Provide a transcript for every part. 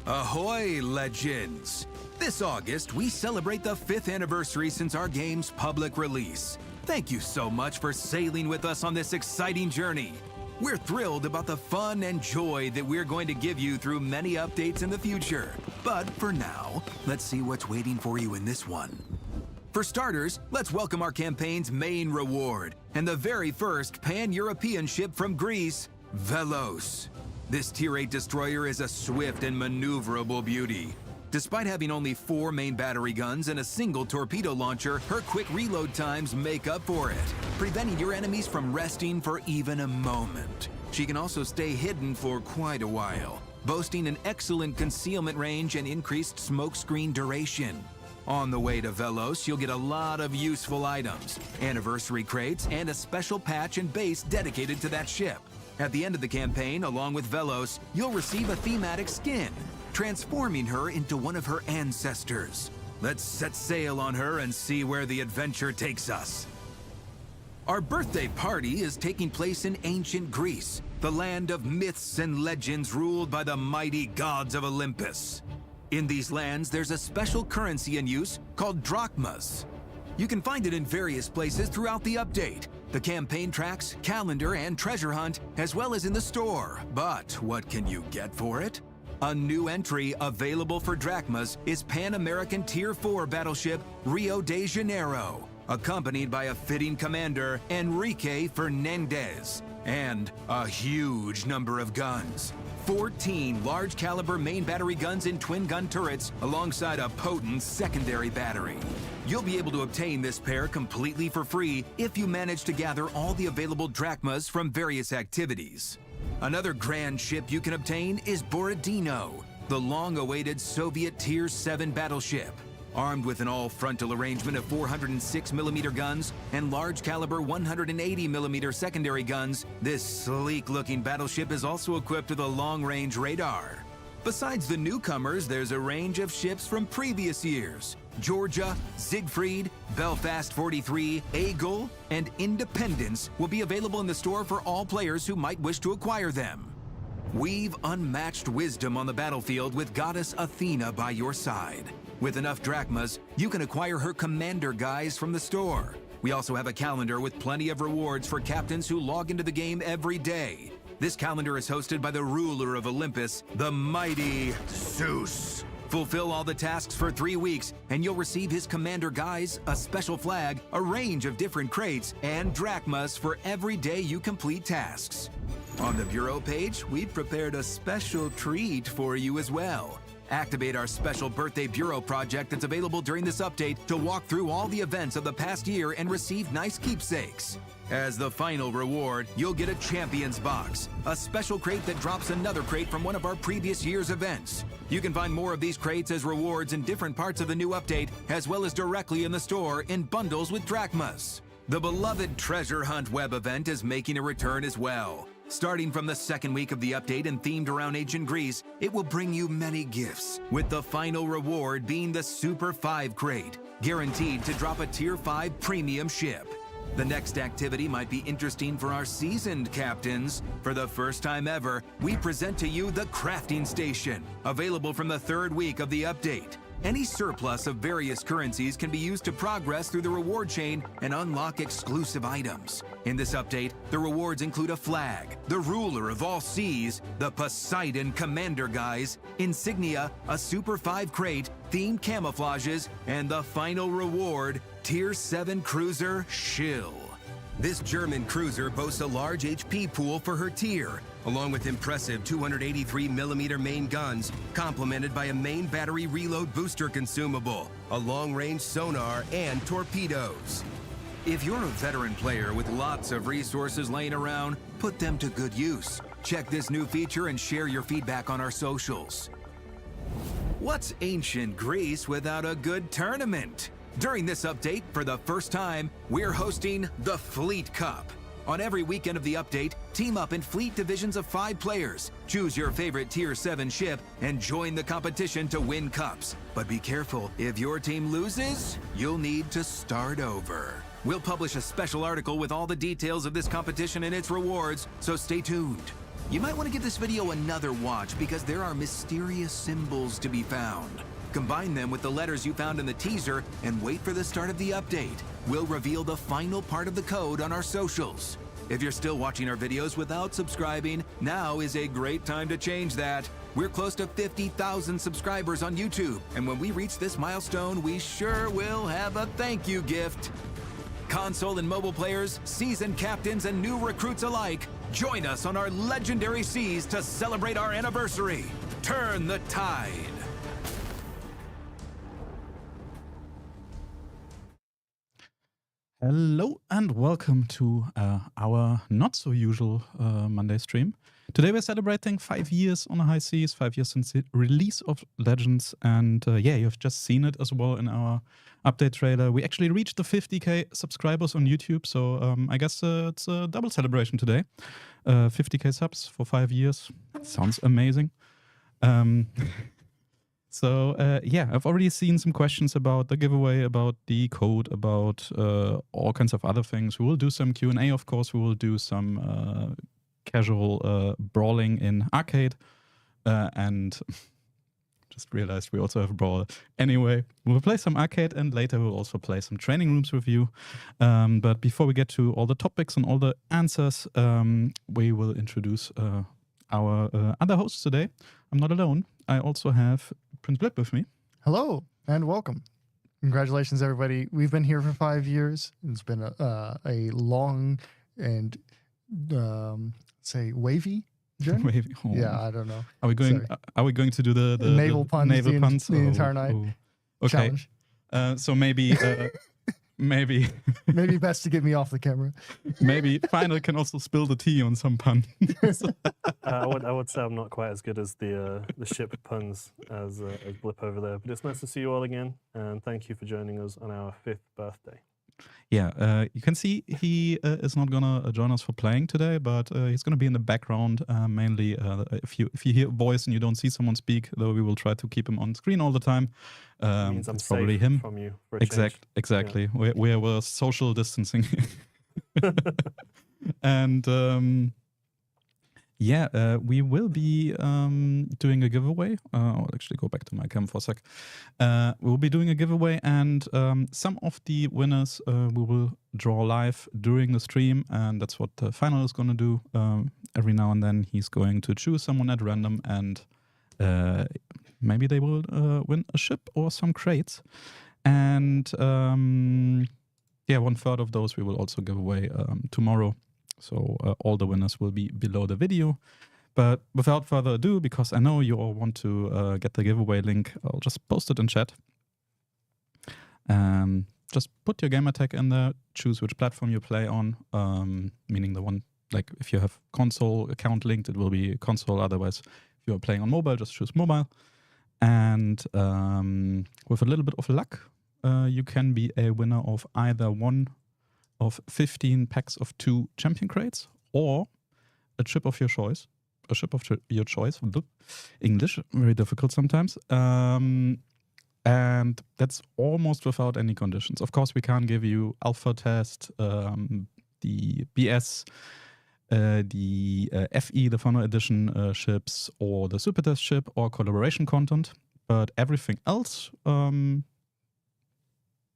Ahoy, legends! This August, we celebrate the 5th anniversary since our game's public release. Thank you so much for sailing with us on this exciting journey. We're thrilled about the fun and joy that we're going to give you through many updates in the future. But for now, let's see what's waiting for you in this one. For starters, let's welcome our campaign's main reward, and the very first pan-European ship from Greece, Velos. This Tier 8 destroyer is a swift and maneuverable beauty. Despite having only 4 main battery guns and a single torpedo launcher, her quick reload times make up for it, preventing your enemies from resting for even a moment. She can also stay hidden for quite a while, boasting an excellent concealment range and increased smokescreen duration. On the way to Velos, you'll get a lot of useful items, anniversary crates, and a special patch and base dedicated to that ship. At the end of the campaign, along with Velos, you'll receive a thematic skin, transforming her into one of her ancestors. Let's set sail on her and see where the adventure takes us. Our birthday party is taking place in ancient Greece, the land of myths and legends ruled by the mighty gods of Olympus. In these lands, there's a special currency in use called drachmas. You can find it in various places throughout the update, the campaign tracks, calendar, and treasure hunt, as well as in the store. But what can you get for it? A new entry available for drachmas is Pan-American Tier 4 battleship Rio de Janeiro, accompanied by a fitting commander, Enrique Fernandez, and a huge number of guns. 14 large-caliber main battery guns and twin-gun turrets alongside a potent secondary battery. You'll be able to obtain this pair completely for free if you manage to gather all the available drachmas from various activities. Another grand ship you can obtain is Borodino, the long-awaited Soviet Tier 7 battleship. Armed with an all-frontal arrangement of 406mm guns and large-caliber 180mm secondary guns, this sleek-looking battleship is also equipped with a long-range radar. Besides the newcomers, there's a range of ships from previous years. Georgia, Siegfried, Belfast 43, Eagle, and Independence will be available in the store for all players who might wish to acquire them. We've unmatched wisdom on the battlefield with Goddess Athena by your side. With enough drachmas, you can acquire her commander guys from the store. We also have a calendar with plenty of rewards for captains who log into the game every day. This calendar is hosted by the ruler of Olympus, the mighty Zeus. Fulfill all the tasks for 3 weeks, and you'll receive his commander guys, a special flag, a range of different crates, and drachmas for every day you complete tasks. On the Bureau page, we've prepared a special treat for you as well. Activate our special birthday bureau project that's available during this update to walk through all the events of the past year and receive nice keepsakes. As the final reward, you'll get a Champions Box, a special crate that drops another crate from one of our previous year's events. You can find more of these crates as rewards in different parts of the new update, as well as directly in the store in bundles with drachmas. The beloved Treasure Hunt web event is making a return as well. Starting from the second week of the update and themed around ancient Greece, it will bring you many gifts, with the final reward being the Super 5 crate, guaranteed to drop a Tier 5 premium ship. The next activity might be interesting for our seasoned captains. For the first time ever, we present to you the Crafting Station, available from the 3rd week of the update. Any surplus of various currencies can be used to progress through the reward chain and unlock exclusive items. In this update, the rewards include a flag, the ruler of all seas, the Poseidon commander guys, insignia, a Super 5 crate, themed camouflages, and the final reward, Tier 7 cruiser Shill. This German cruiser boasts a large HP pool for her tier, along with impressive 283mm main guns, complemented by a main battery reload booster consumable, a long-range sonar, and torpedoes. If you're a veteran player with lots of resources laying around, put them to good use. Check this new feature and share your feedback on our socials. What's ancient Greece without a good tournament? During this update, for the first time, we're hosting the Fleet Cup. On every weekend of the update, team up in fleet divisions of 5 players. Choose your favorite Tier 7 ship and join the competition to win cups. But be careful, if your team loses, you'll need to start over. We'll publish a special article with all the details of this competition and its rewards, so stay tuned. You might want to give this video another watch because there are mysterious symbols to be found. Combine them with the letters you found in the teaser and wait for the start of the update. We'll reveal the final part of the code on our socials. If you're still watching our videos without subscribing, now is a great time to change that. We're close to 50,000 subscribers on YouTube, and when we reach this milestone, we sure will have a thank you gift. Console and mobile players, seasoned captains, and new recruits alike, join us on our legendary seas to celebrate our anniversary. Turn the tide. Hello and welcome to our not so usual Monday stream. Today we're celebrating 5 years on the high seas, 5 years since the release of Legends, and yeah, you've just seen it as well in our update trailer. We actually reached the 50k subscribers on YouTube, so I guess it's a double celebration today. 50k subs for 5 years. Sounds amazing. So yeah, I've already seen some questions about the giveaway, about the code, about all kinds of other things. We will do some Q&A, of course. We will do some casual brawling in arcade. And just realized we also have Brawl. Anyway, we'll play some arcade and later we'll also play some training rooms with you. But before we get to all the topics and all the answers, we will introduce our other hosts today. I'm not alone. I also have Prince Blip with me. Hello and welcome. Congratulations, everybody. We've been here for 5 years. It's been a long and say wavy journey. Wavy. Oh. Yeah, I don't know. Are we going? Sorry. Are we going to do the naval puns the Oh, entire night? oh. Okay. Challenge. So maybe maybe Best to get me off the camera. maybe Final can also spill the tea on some pun. I would say I'm not quite as good as the ship puns as Blip over there, but it's nice to see you all again, and thank you for joining us on our 5th birthday. Yeah, you can see he is not gonna join us for playing today, but he's gonna be in the background mainly. If you hear a voice and you don't see someone speak, though, we will try to keep him on screen all the time. Means I'm it's probably safe him. from you. For a change. Exactly. Yeah. We're social distancing, and yeah, we will be doing a giveaway. I'll actually go back to my cam for a sec. We'll be doing a giveaway, and some of the winners we will draw live during the stream, and that's what the Final is going to do. Every now and then he's going to choose someone at random, and maybe they will win a ship or some crates. And yeah, 1/3 of those we will also give away tomorrow. So all the winners will be below the video. But without further ado, because I know you all want to get the giveaway link, I'll just post it in chat. Just put your gamer tag in there, choose which platform you play on, meaning the one, like if you have console account linked, it will be console. Otherwise, if you're playing on mobile, just choose mobile. And with a little bit of luck, you can be a winner of either one of 15 packs of 2 champion crates, or a ship of your choice. A ship of your choice. English, very difficult sometimes. And that's almost without any conditions. Of course, we can't give you alpha test, the BS, the FE, the Final Edition ships, or the Super Test ship, or collaboration content. But everything else,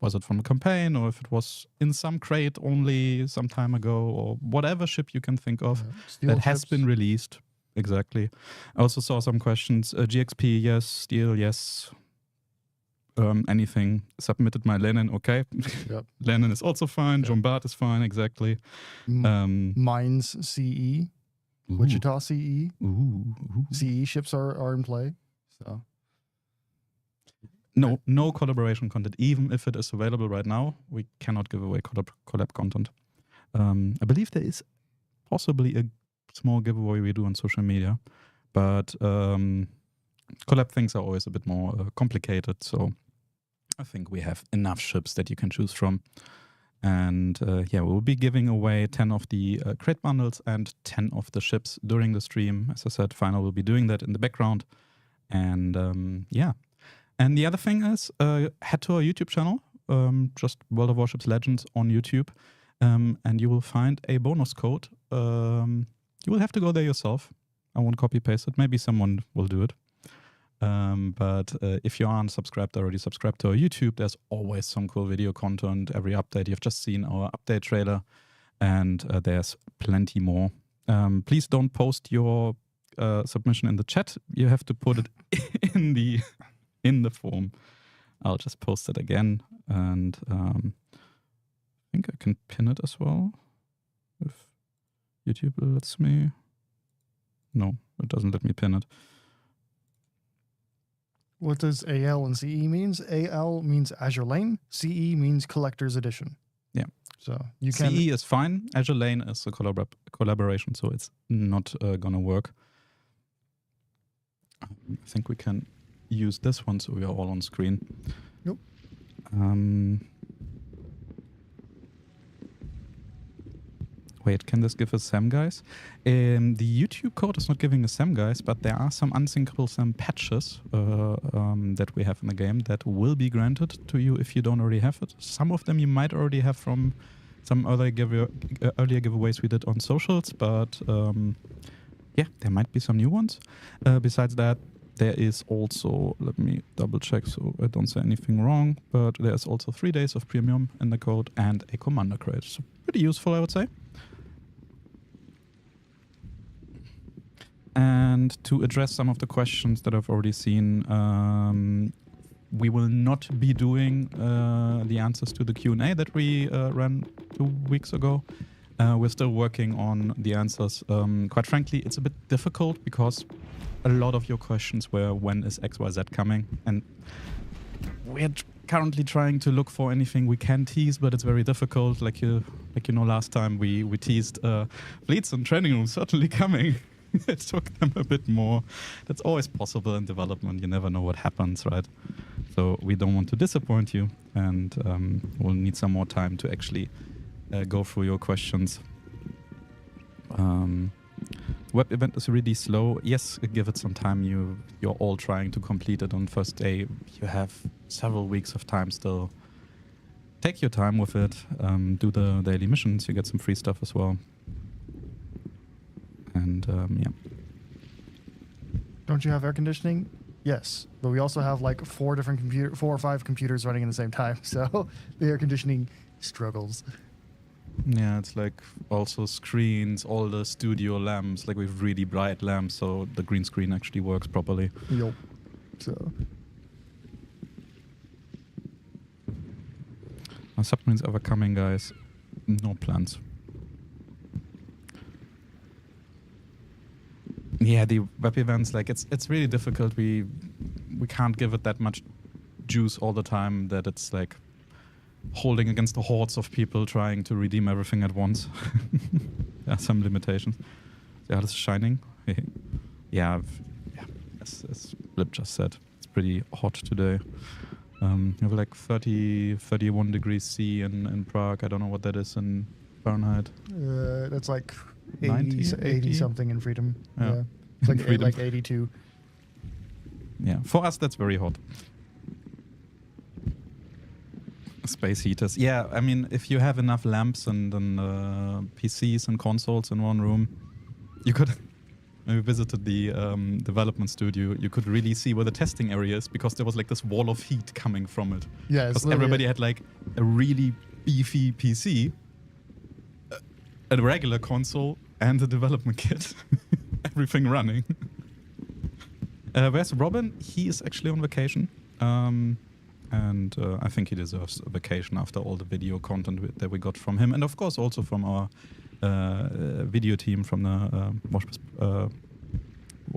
was it from a campaign, or if it was in some crate only some time ago, or whatever ship you can think of that has been released. Exactly. I also saw some questions. GXP, yes. Steel, yes. Anything submitted by Lennon, okay. Yep. Lennon is also fine. Yep. John Bart is fine, exactly. Mines CE, Wichita CE. Ooh. CE ships are in play. So. No collaboration content. Even if it is available right now, we cannot give away collab content. I believe there is possibly a small giveaway we do on social media, but collab things are always a bit more complicated. So I think we have enough ships that you can choose from. And yeah, we'll be giving away 10 of the crate bundles and 10 of the ships during the stream. As I said, Final will be doing that in the background. And yeah. And the other thing is, head to our YouTube channel, just World of Warships Legends on YouTube, and you will find a bonus code. You will have to go there yourself. I won't copy paste it. Maybe someone will do it. But if you aren't subscribed already, subscribe to our YouTube. There's always some cool video content. Every update, you've just seen our update trailer, and there's plenty more. Please don't post your submission in the chat. You have to put it in the form. I'll just post it again, and I think I can pin it as well. If YouTube lets me. No, it doesn't let me pin it. What does AL and CE means? AL means Azure Lane. CE means Collector's Edition. Yeah. So you can. CE is fine. Azure Lane is a collaboration, so it's not gonna work. I think we can use this one, so we are all on screen. Yep. Wait, can this give a SAM, guys? The YouTube code is not giving a SAM, guys, but there are some unsyncable SAM patches that we have in the game that will be granted to you if you don't already have it. Some of them you might already have from some other earlier giveaways we did on socials, but yeah, there might be some new ones. Besides that, there is also, let me double check so I don't say anything wrong, but there's also 3 days of premium in the code and a commander crate. So pretty useful, I would say. And to address some of the questions that I've already seen, we will not be doing the answers to the Q&A that we ran 2 weeks ago. We're still working on the answers. Quite frankly, it's a bit difficult because a lot of your questions were, when is XYZ coming? And we're currently trying to look for anything we can tease, but it's very difficult. Like you know, last time we teased fleets and training rooms certainly coming. It took them a bit more. That's always possible in development. You never know what happens, right? So we don't want to disappoint you, and we'll need some more time to actually go through your questions. Web event is really slow. Yes, give it some time. You're all trying to complete it on first day. You have several weeks of time still. Take your time with it. Do the daily missions. You get some free stuff as well. And yeah. Don't you have air conditioning? Yes, but we also have like 4 or 5 computers running at the same time. So the air conditioning struggles. Yeah, it's like also screens, all the studio lamps, like we have really bright lamps, so the green screen actually works properly. Yup. So. Are submarines ever coming, guys? No plans. Yeah, the web events, like it's really difficult. We can't give it that much juice all the time that it's like holding against the hordes of people trying to redeem everything at once. There are some limitations. Yeah, this is shining. Yeah, as Blip just said, it's pretty hot today. You have like 31 degrees C in Prague. I don't know what that is in Fahrenheit. That's like 90, 80 something in Freedom. Yeah. It's like, Freedom. like 82. Yeah, for us that's very hot. Space heaters. Yeah, I mean, if you have enough lamps and PCs and consoles in one room, you could. When we visited the development studio, you could really see where the testing area is because there was like this wall of heat coming from it. Yeah, because everybody had like a really beefy PC, a regular console, and a development kit. Everything running. Where's Robin? He is actually on vacation. And I think he deserves a vacation after all the video content that we got from him. And of course also from our video team, from the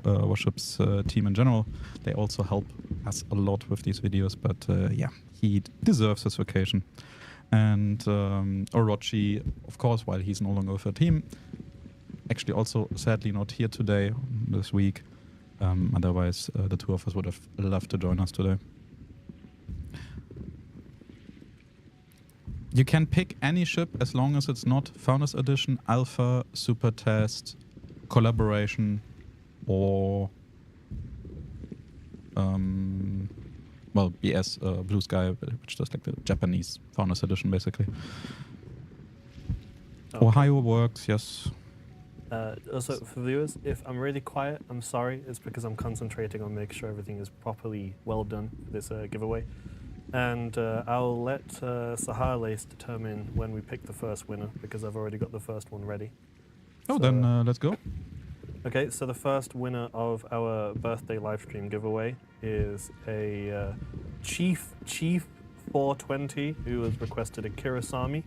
Warships team in general. They also help us a lot with these videos. But yeah, he deserves his vacation. And Orochi, of course, while he's no longer with the team, actually also sadly not here today, this week. Otherwise, the two of us would have loved to join us today. You can pick any ship as long as it's not Founders Edition, Alpha, Super Test, Collaboration, or well, BS, Blue Sky, which is like the Japanese Founders Edition, basically. Okay. Ohio works, yes. Also, for viewers, if I'm really quiet, I'm sorry. It's because I'm concentrating on making sure everything is properly well done for this giveaway. And I'll let Sahar Lace determine when we pick the first winner, because I've already got the first one ready. Oh, So, then let's go. Okay, so the first winner of our birthday livestream giveaway is a Chief 420 who has requested a Kirasami,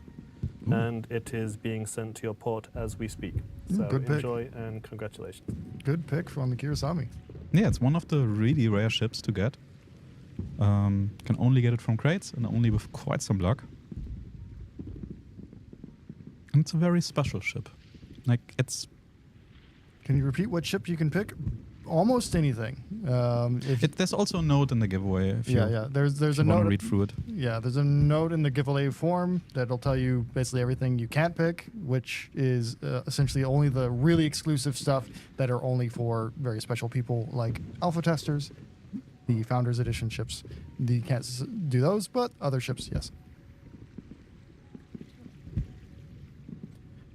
and it is being sent to your port as we speak. So good pick. enjoy and congratulations. Good pick from the Kirasami. Yeah, it's one of the really rare ships to get. Can only get it from crates and only with quite some luck. And it's a very special ship. Like, it's... Can you repeat what ship you can pick? Almost anything. There's also a note in the giveaway. If Yeah, you, yeah. There's if a you want note. to read through it. Yeah, there's a note in the giveaway form that'll tell you basically everything you can't pick, which is essentially only the really exclusive stuff that are only for very special people like alpha testers, the Founders Edition ships. You can't do those, but other ships, yes.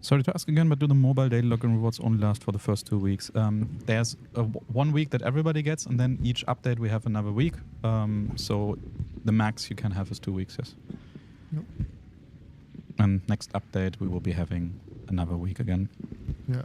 Sorry to ask again, but do the mobile daily login rewards only last for the first 2 weeks? There's 1 week that everybody gets, and then each update we have another week. So the max you can have is 2 weeks, yes. Yep. And next update we will be having another week again. Yeah.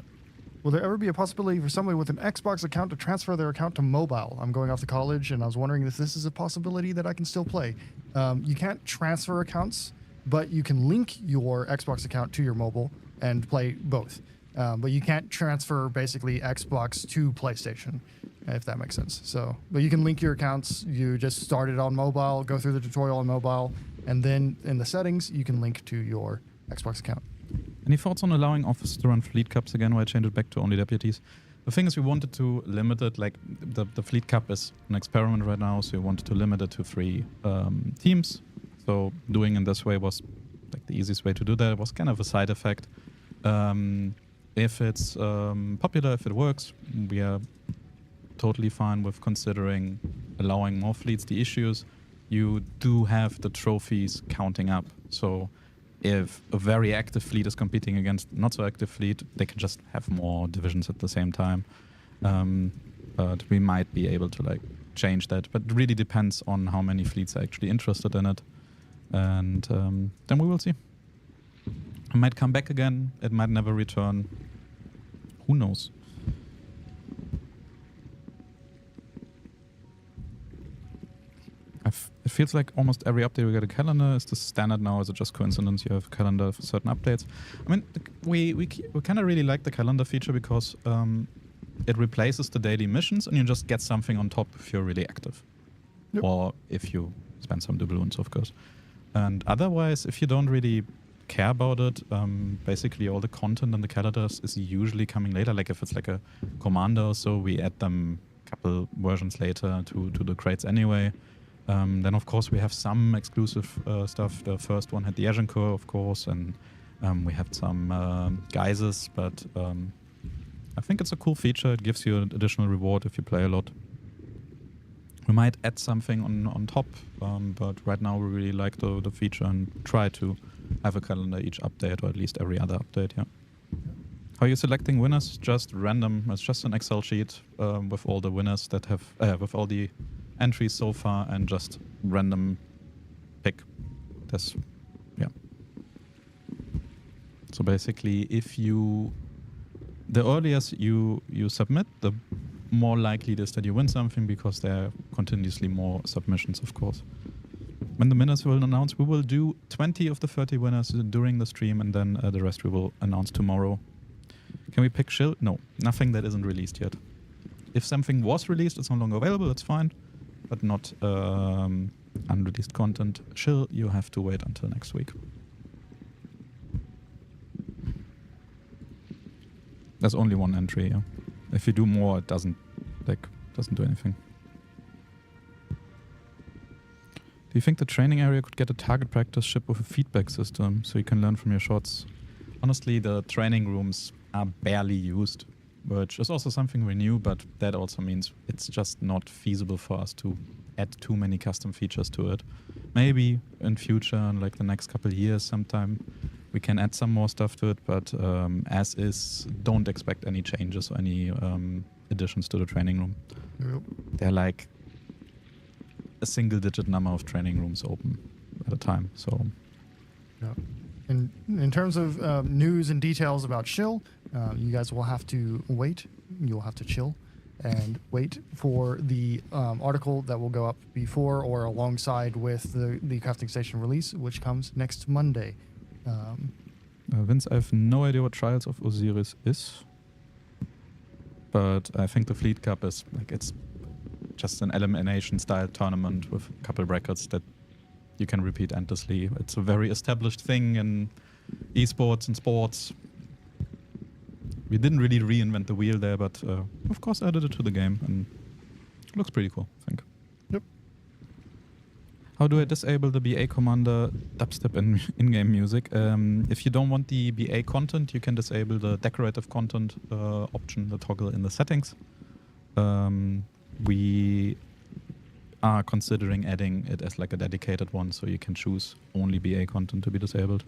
Will there ever be a possibility for somebody with an Xbox account to transfer their account to mobile? I'm going off to college, and I was wondering if this is a possibility that I can still play. You can't transfer accounts, but you can link your Xbox account to your mobile and play both. But you can't transfer basically Xbox to PlayStation, if that makes sense. So, but you can link your accounts. You just start it on mobile, go through the tutorial on mobile, and then in the settings, you can link to your Xbox account. Any thoughts on allowing officers to run fleet cups again? Why change it back to only deputies? The thing is, we wanted to limit it. Like the fleet cup is an experiment right now, so we wanted to limit it to 3 teams. So doing in this way was like the easiest way to do that. It was kind of a side effect. If it's popular, if it works, we are totally fine with considering allowing more fleets. The issue is you do have the trophies counting up. So if a very active fleet is competing against not so active fleet, they can just have more divisions at the same time. But we might be able to like change that. But it really depends on how many fleets are actually interested in it. And then we will see. It might come back again. It might never return. Who knows? It feels like almost every update we get a calendar. Is this standard now? Is it just coincidence you have a calendar for certain updates? I mean, we kind of really like the calendar feature because it replaces the daily missions and you just get something on top if you're really active. Yep. Or if you spend some doubloons, of course. And otherwise, if you don't really care about it, basically all the content on the calendars is usually coming later. Like if it's like a commander or so, we add them a couple versions later to the crates anyway. Then of course we have some exclusive stuff. The first one had the Agincourt, of course, and we had some geysers, but I think it's a cool feature. It gives you an additional reward if you play a lot. We might add something on top, but right now we really like the feature and try to have a calendar each update, or at least every other update, yeah. How are you selecting winners? Just random. It's just an Excel sheet with all the winners that have, with all the entries so far, and just random pick. That's, yeah. So basically, if the earlier you submit, the more likely it is that you win something, because there are continuously more submissions, of course. When the winners will announce, we will do 20 of the 30 winners during the stream, and then the rest we will announce tomorrow. Can we pick Shill? No, nothing that isn't released yet. If something was released, it's no longer available, that's fine, but not unreleased content. Shill, you have to wait until next week. There's only one entry, yeah. If you do more, it doesn't do anything. Do you think the training area could get a target practice ship with a feedback system so you can learn from your shots? Honestly, the training rooms are barely used, which is also something we knew, but that also means it's just not feasible for us to add too many custom features to it. Maybe in future, in like the next couple of years sometime, We can add some more stuff to it, but as is, don't expect any changes or any additions to the training room. Yep. They're like a single-digit number of training rooms open at a time. So, Yeah. And in terms of news and details about Shill, you guys will have to wait. You'll have to chill and wait for the article that will go up before or alongside with the crafting station release, which comes next Monday. Vince, I have no idea what Trials of Osiris is, but I think the Fleet Cup is like it's just an elimination-style tournament with a couple brackets that you can repeat endlessly. It's a very established thing in esports and sports. We didn't really reinvent the wheel there, but of course added it to the game, and it looks pretty cool, I think. Yep. How do I disable the BA Commander dubstep in-game music? If you don't want the BA content, you can disable the decorative content option, the toggle in the settings. We are considering adding it as like a dedicated one, so you can choose only BA content to be disabled.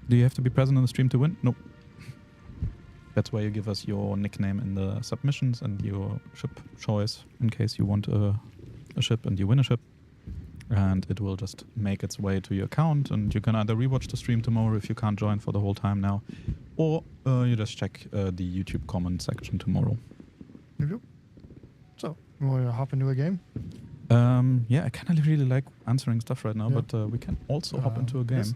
Do you have to be present on the stream to win? Nope. That's why you give us your nickname in the submissions and your ship choice in case you want a ship and you win a ship. And it will just make its way to your account, and you can either rewatch the stream tomorrow if you can't join for the whole time now, or you just check the YouTube comment section tomorrow. Yep. So, you want to hop into a game? Yeah, I kind of really like answering stuff right now, Yeah. but we can also hop into a game. Yes.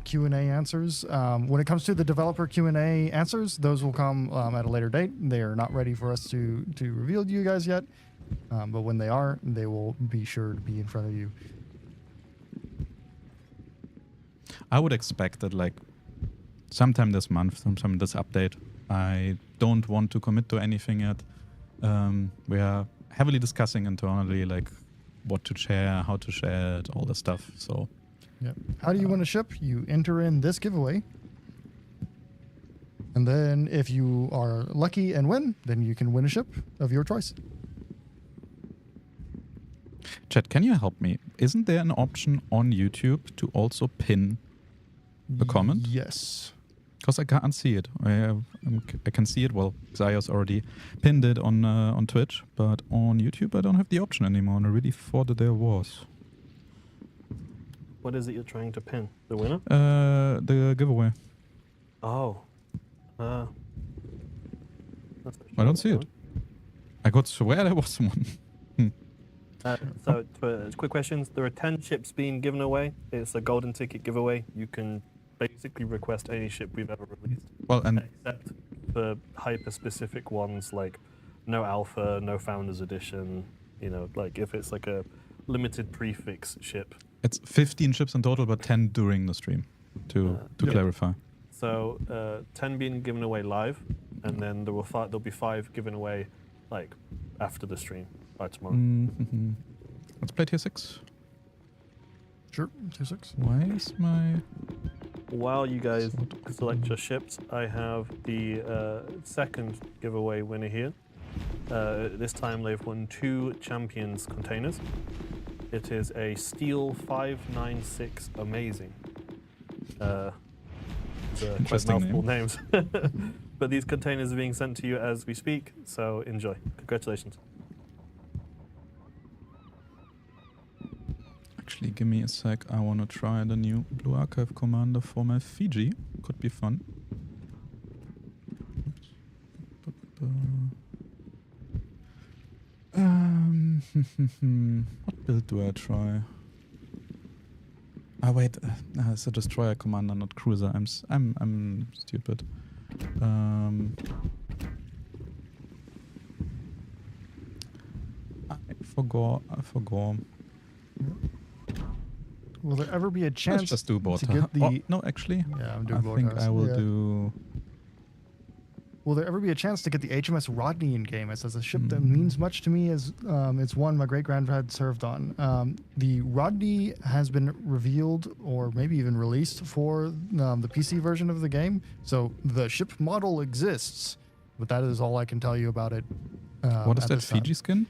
Q&A answers. When it comes to the developer Q&A answers, those will come at a later date. They are not ready for us to reveal to you guys yet, but when they are, they will be sure to be in front of you. I would expect that like sometime this month, sometime this update. I don't want to commit to anything yet. We are heavily discussing internally like what to share, how to share it, all the stuff. So. Yeah. How do you win a ship? You enter in this giveaway. And then if you are lucky and win, then you can win a ship of your choice. Chat, can you help me? Isn't there an option on YouTube to also pin the comment? Yes. Because I can't see it. I can see it. Well, Xayos already pinned it on Twitch, but on YouTube I don't have the option anymore, and I really thought that there was. What is it you're trying to pin? The winner? The giveaway. Oh. I don't see it. I could swear there was one. So, for quick questions, there are 10 ships being given away. It's a golden ticket giveaway. You can basically request any ship we've ever released. Well, and except for hyper-specific ones like no alpha, no founders edition, you know, like if it's like a limited prefix ship. It's 15 ships in total, but 10 during the stream, to clarify. So 10 being given away live, and then there'll be 5 given away like after the stream by tomorrow. Mm-hmm. Let's play tier 6. Sure. 2-6. Why is my... While you guys select your ships, I have the second giveaway winner here. This time they've won 2 champions containers. It is a Steel 596 Amazing. Quite mouthful names. But these containers are being sent to you as we speak, so enjoy. Congratulations. Actually, give me a sec. I want to try the new Blue Archive commander for my Fiji. Could be fun. What build do I try? Ah, wait. It's a destroyer commander, not cruiser. I'm stupid. I forgot. Will there ever be a chance Let's just do to Borta. get the... Oh, no, actually. Yeah, I'm I doing think Bortas. I will Yeah. do... Will there ever be a chance to get the HMS Rodney in game? It's as a ship that means much to me as it's one my great-grandfather served on. The Rodney has been revealed or maybe even released for the PC version of the game. So the ship model exists, but that is all I can tell you about it. What is at that this time. Fiji skin?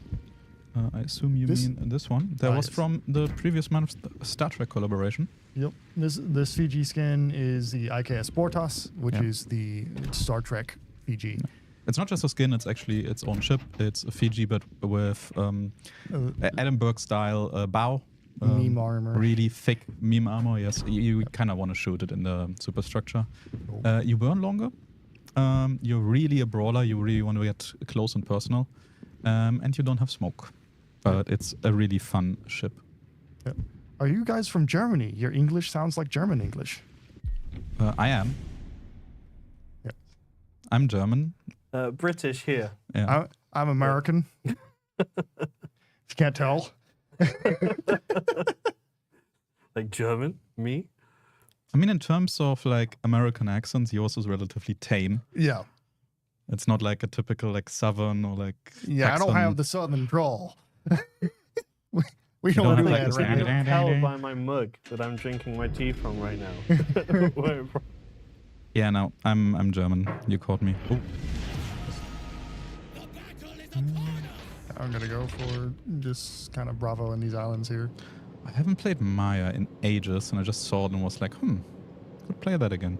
I assume you This? mean this one. That was Yes. from the previous month's Star Trek collaboration. Yep. This Fiji skin is the IKS Bortas, which Yeah. is the Star Trek Fiji. It's not just a skin, it's actually its own ship. It's a Fiji, but with Edinburgh style bow. Meme armor. Really thick meme armor, yes. You kind of want to shoot it in the superstructure. You burn longer. You're really a brawler. You really want to get close and personal. And you don't have smoke. But it's a really fun ship. Yep. Are you guys from Germany? Your English sounds like German English. I am. Yep. I'm German. British here. Yeah. I'm American. If you can't tell. Like German? Me? I mean, in terms of like American accents, yours is relatively tame. Yeah. It's not like a typical like Southern or like. Yeah, Texan. I don't have the Southern drawl. we don't don't have do like that this right You now. can tell by my mug that I'm drinking my tea from right now. Yeah, no, I'm German. You caught me. Oh, I'm gonna go for just kind of Bravo in these islands here. I haven't played Maya in ages, and I just saw it and was like, could play that again.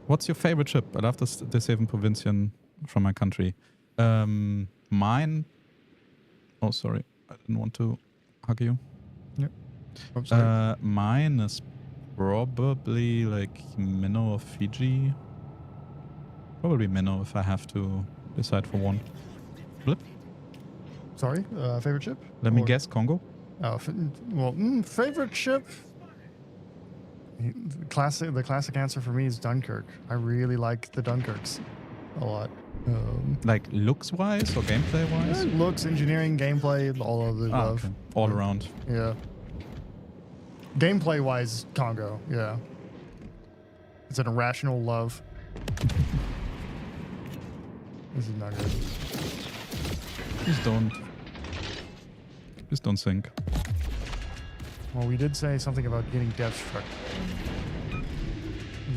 What's your favorite ship? I love the Seven Provincian from my country. Mine. Oh, sorry, I didn't want to hug you. Yep. Oh, sorry. Mine is probably like Minnow or Fiji. Probably Minnow if I have to decide for one. Blip. Sorry, favorite ship? Let me Or- guess, Congo. Oh, favorite ship. The classic answer for me is Dunkirk. I really like the Dunkirks a lot. Like looks-wise or gameplay-wise? Looks, engineering, gameplay, all of the above. Okay. All around. Yeah. Gameplay wise, Congo. Yeah. It's an irrational love. This is not good. Please don't sink. Well, we did say something about getting death struck.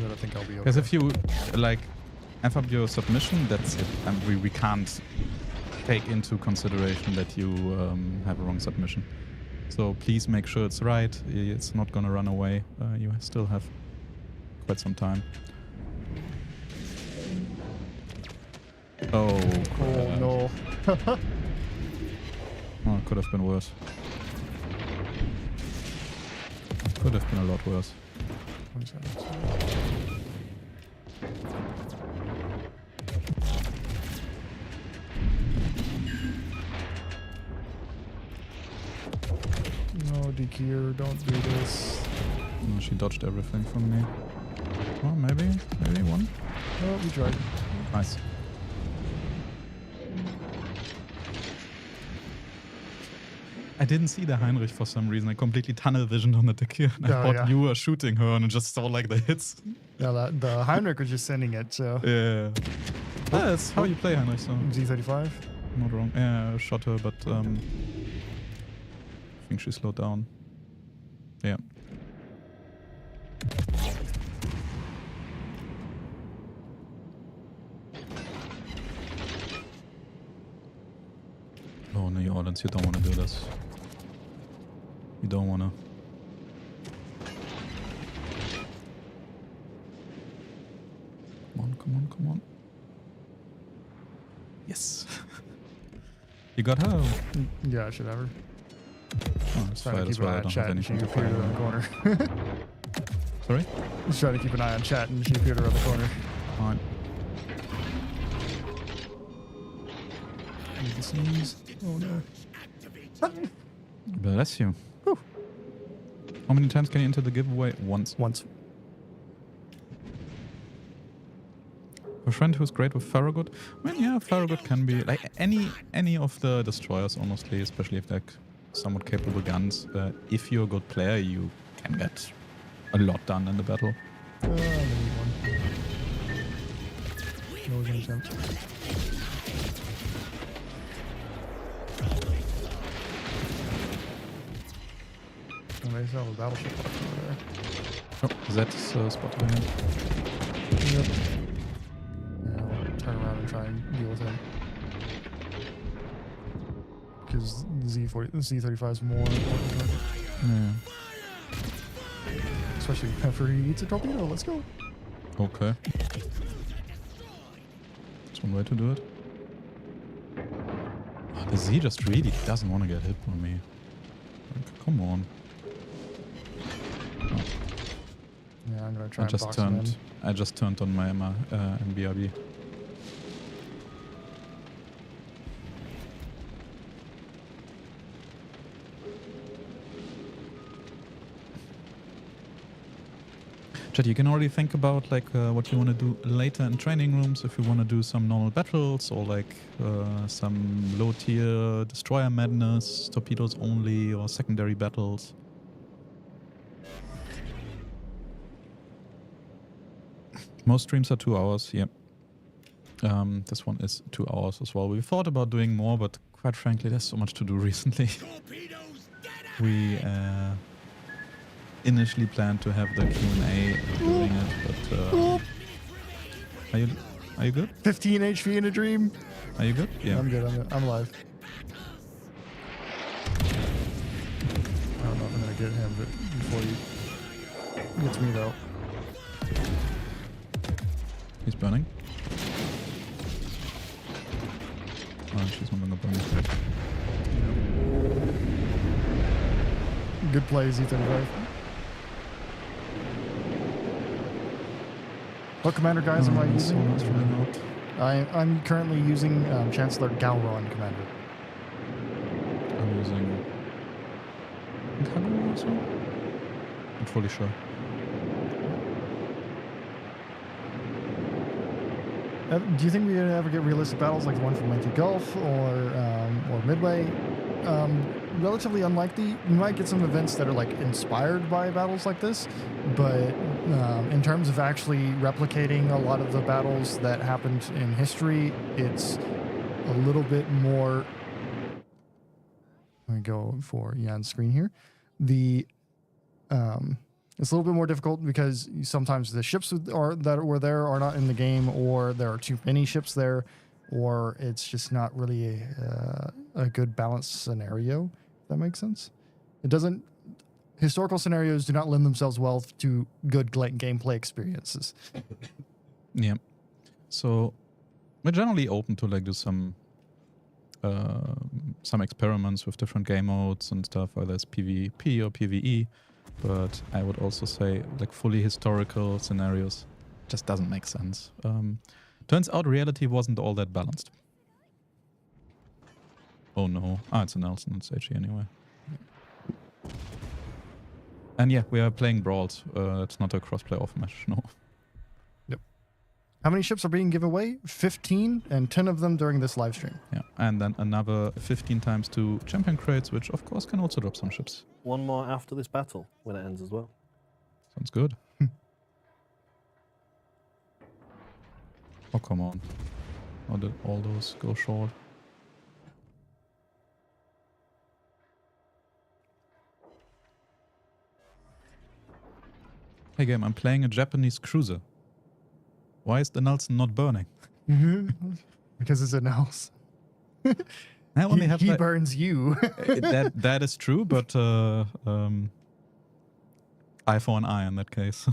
But I think I'll be okay. Because if you like F up your submission, that's it. And we can't take into consideration that you have a wrong submission. So please make sure it's right. It's not gonna run away. You still have quite some time. Oh, Oh no. Oh, it could have been worse. Could have been a lot worse. No, Dekier, don't do this. No, she dodged everything from me. Well, maybe one. Oh, we tried. Nice. I didn't see the Heinrich for some reason. I completely tunnel visioned on the Dekir. And I Oh, thought yeah. you were shooting her and I just saw like the hits. Yeah, the Heinrich was just sending it, so. Yeah. That's how you play Heinrich, so Z35. not wrong. Yeah, I shot her, but I think she slowed down. Yeah. Oh, New Orleans, you don't want to do this. You don't want to. Come on, come on, come on. Yes. You got her? Yeah, I should have her. Oh, it's Trying fine to as keep an well. eye I on don't chat have and she anything to appeared play. around the corner. Sorry? Just trying to keep an eye on chat and she appeared around the corner. Fine. Need to sneeze. Oh no. Bless you. Whew. How many times can you enter the giveaway? Once. Once. A friend who's great with Farragut? I mean, yeah, Farragut can be like any of the destroyers, honestly, especially if they're somewhat capable guns. If you're a good player, you can get a lot done in the battle. I'm gonna need one. No, we're gonna attempt. Oh, they still have a battleship left over there. Oh, Z's spotted him. Yep. Yeah, I'll turn around and try and deal with him. Because Z35 is more important. Yeah. especially after he eats a torpedo. Let's go. Okay. That's one way to do it. Oh, the Z just really doesn't want to get hit by me. Like, come on. Oh, Yeah, I'm gonna try and box him in. I just turned on my MBRB. Chat, you can already think about like what you want to do later in training rooms. If you want to do some normal battles or like some low tier destroyer madness, torpedoes only, or secondary battles. Most streams are 2 hours. Yep. This one is 2 hours as well. We thought about doing more, but quite frankly, there's so much to do recently. We initially planned to have the Q&A doing it, but are you good? 15 HP in a dream. Are you good? Yeah. I'm good. I'm alive. I don't know if I'm gonna get him before he gets me though. He's burning. Oh, she's no longer burning. Good play, Z35. What commander guys am I using? I'm currently using Chancellor Gowron commander. I'm using Kagu also? Not fully sure. Do you think we're gonna ever get realistic battles like the one from Lengthy Gulf or Midway? Relatively unlikely. We might get some events that are like inspired by battles like this, but in terms of actually replicating a lot of the battles that happened in history, it's a little bit more. Let me go for Jan's screen here. It's a little bit more difficult because sometimes the ships that were there are not in the game, or there are too many ships there, or it's just not really a good balanced scenario. If that makes sense. It doesn't. Historical scenarios do not lend themselves well to good gameplay experiences. Yeah. So we're generally open to like do some experiments with different game modes and stuff, whether it's PvP or PvE. But I would also say like fully historical scenarios just doesn't make sense. Turns out reality wasn't all that balanced. Oh no. It's a Nelson. It's HE anyway. And yeah, we are playing Brawls. It's not a crossplay off match, no. Yep. How many ships are being given away? 15, and 10 of them during this live stream. Yeah, and then another 15 times 2 champion crates, which of course can also drop some ships. One more after this battle when it ends as well. Sounds good. Oh, come on. How did all those go short? Hey game, I'm playing a Japanese cruiser. Why is the Nelson not burning? Because it's a Nelson. I only have he burns you. that is true, but eye for an eye in that case.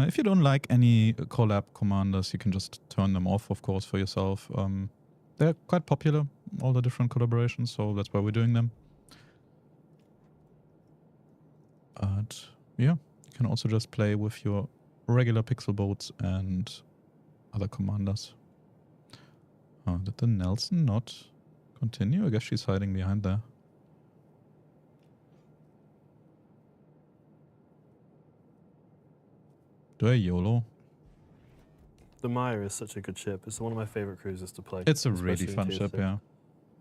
If you don't like any collab commanders, you can just turn them off, of course, for yourself. They're quite popular, all the different collaborations, so that's why we're doing them. But yeah, you can also just play with your regular pixel boats and other commanders. Did the Nelson not continue? I guess she's hiding behind there. Do I YOLO? The Maya is such a good ship. It's one of my favorite cruisers to play. It's a really fun ship, yeah.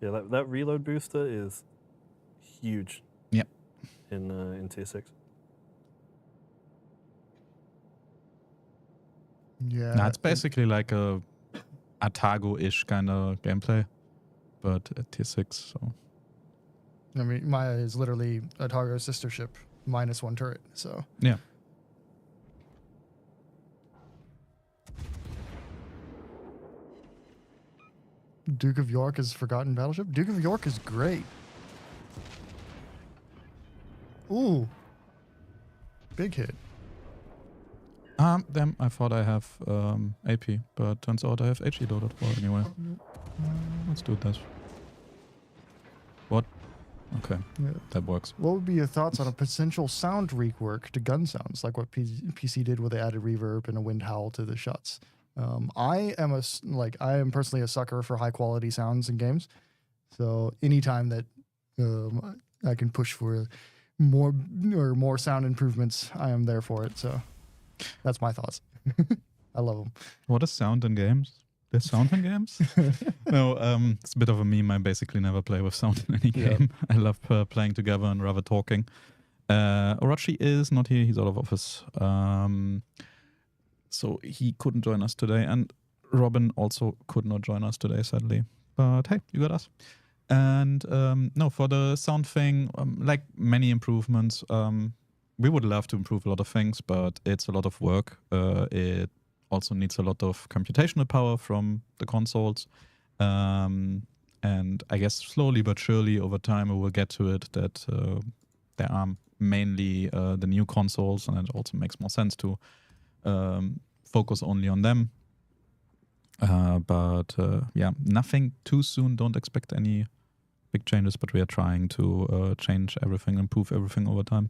Yeah, that reload booster is huge. Yep. In tier 6. Yeah. Nah, it's basically like a Atago-ish kind of gameplay, but at tier 6, so. I mean, Maya is literally Atago's sister ship, minus 1 turret, so. Yeah. Duke of York is forgotten battleship. Duke of York is great. Ooh. Big hit. Damn, I thought I have AP, but turns out I have HE loaded. Well, anyway. Let's do this. What? Okay, Yeah. that works. What would be your thoughts on a potential sound rework to gun sounds, like what PC did, where they added reverb and a wind howl to the shots? I am personally a sucker for high quality sounds in games. So anytime that I can push for more sound improvements, I am there for it. So that's my thoughts. I love them. What is sound in games? There's sound in games? No, it's a bit of a meme. I basically never play with sound in any game. I love playing together and rather talking. Orochi is not here. He's out of office. So he couldn't join us today. And Robin also could not join us today, sadly. But hey, you got us. And no, for the sound thing, like many improvements, we would love to improve a lot of things, but it's a lot of work. It also needs a lot of computational power from the consoles. And I guess slowly but surely over time we will get to it that there are mainly the new consoles, and it also makes more sense to focus only on them. But yeah, nothing too soon. Don't expect any big changes, but we are trying to change everything, improve everything over time.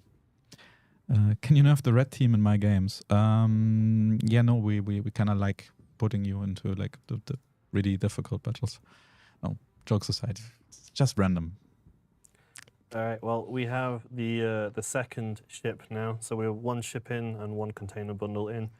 Can you nerf the red team in my games? Yeah, no, we kind of like putting you into like the really difficult battles. No, jokes aside, it's just random. All right. Well, we have the second ship now, so we have one ship in and one container bundle in.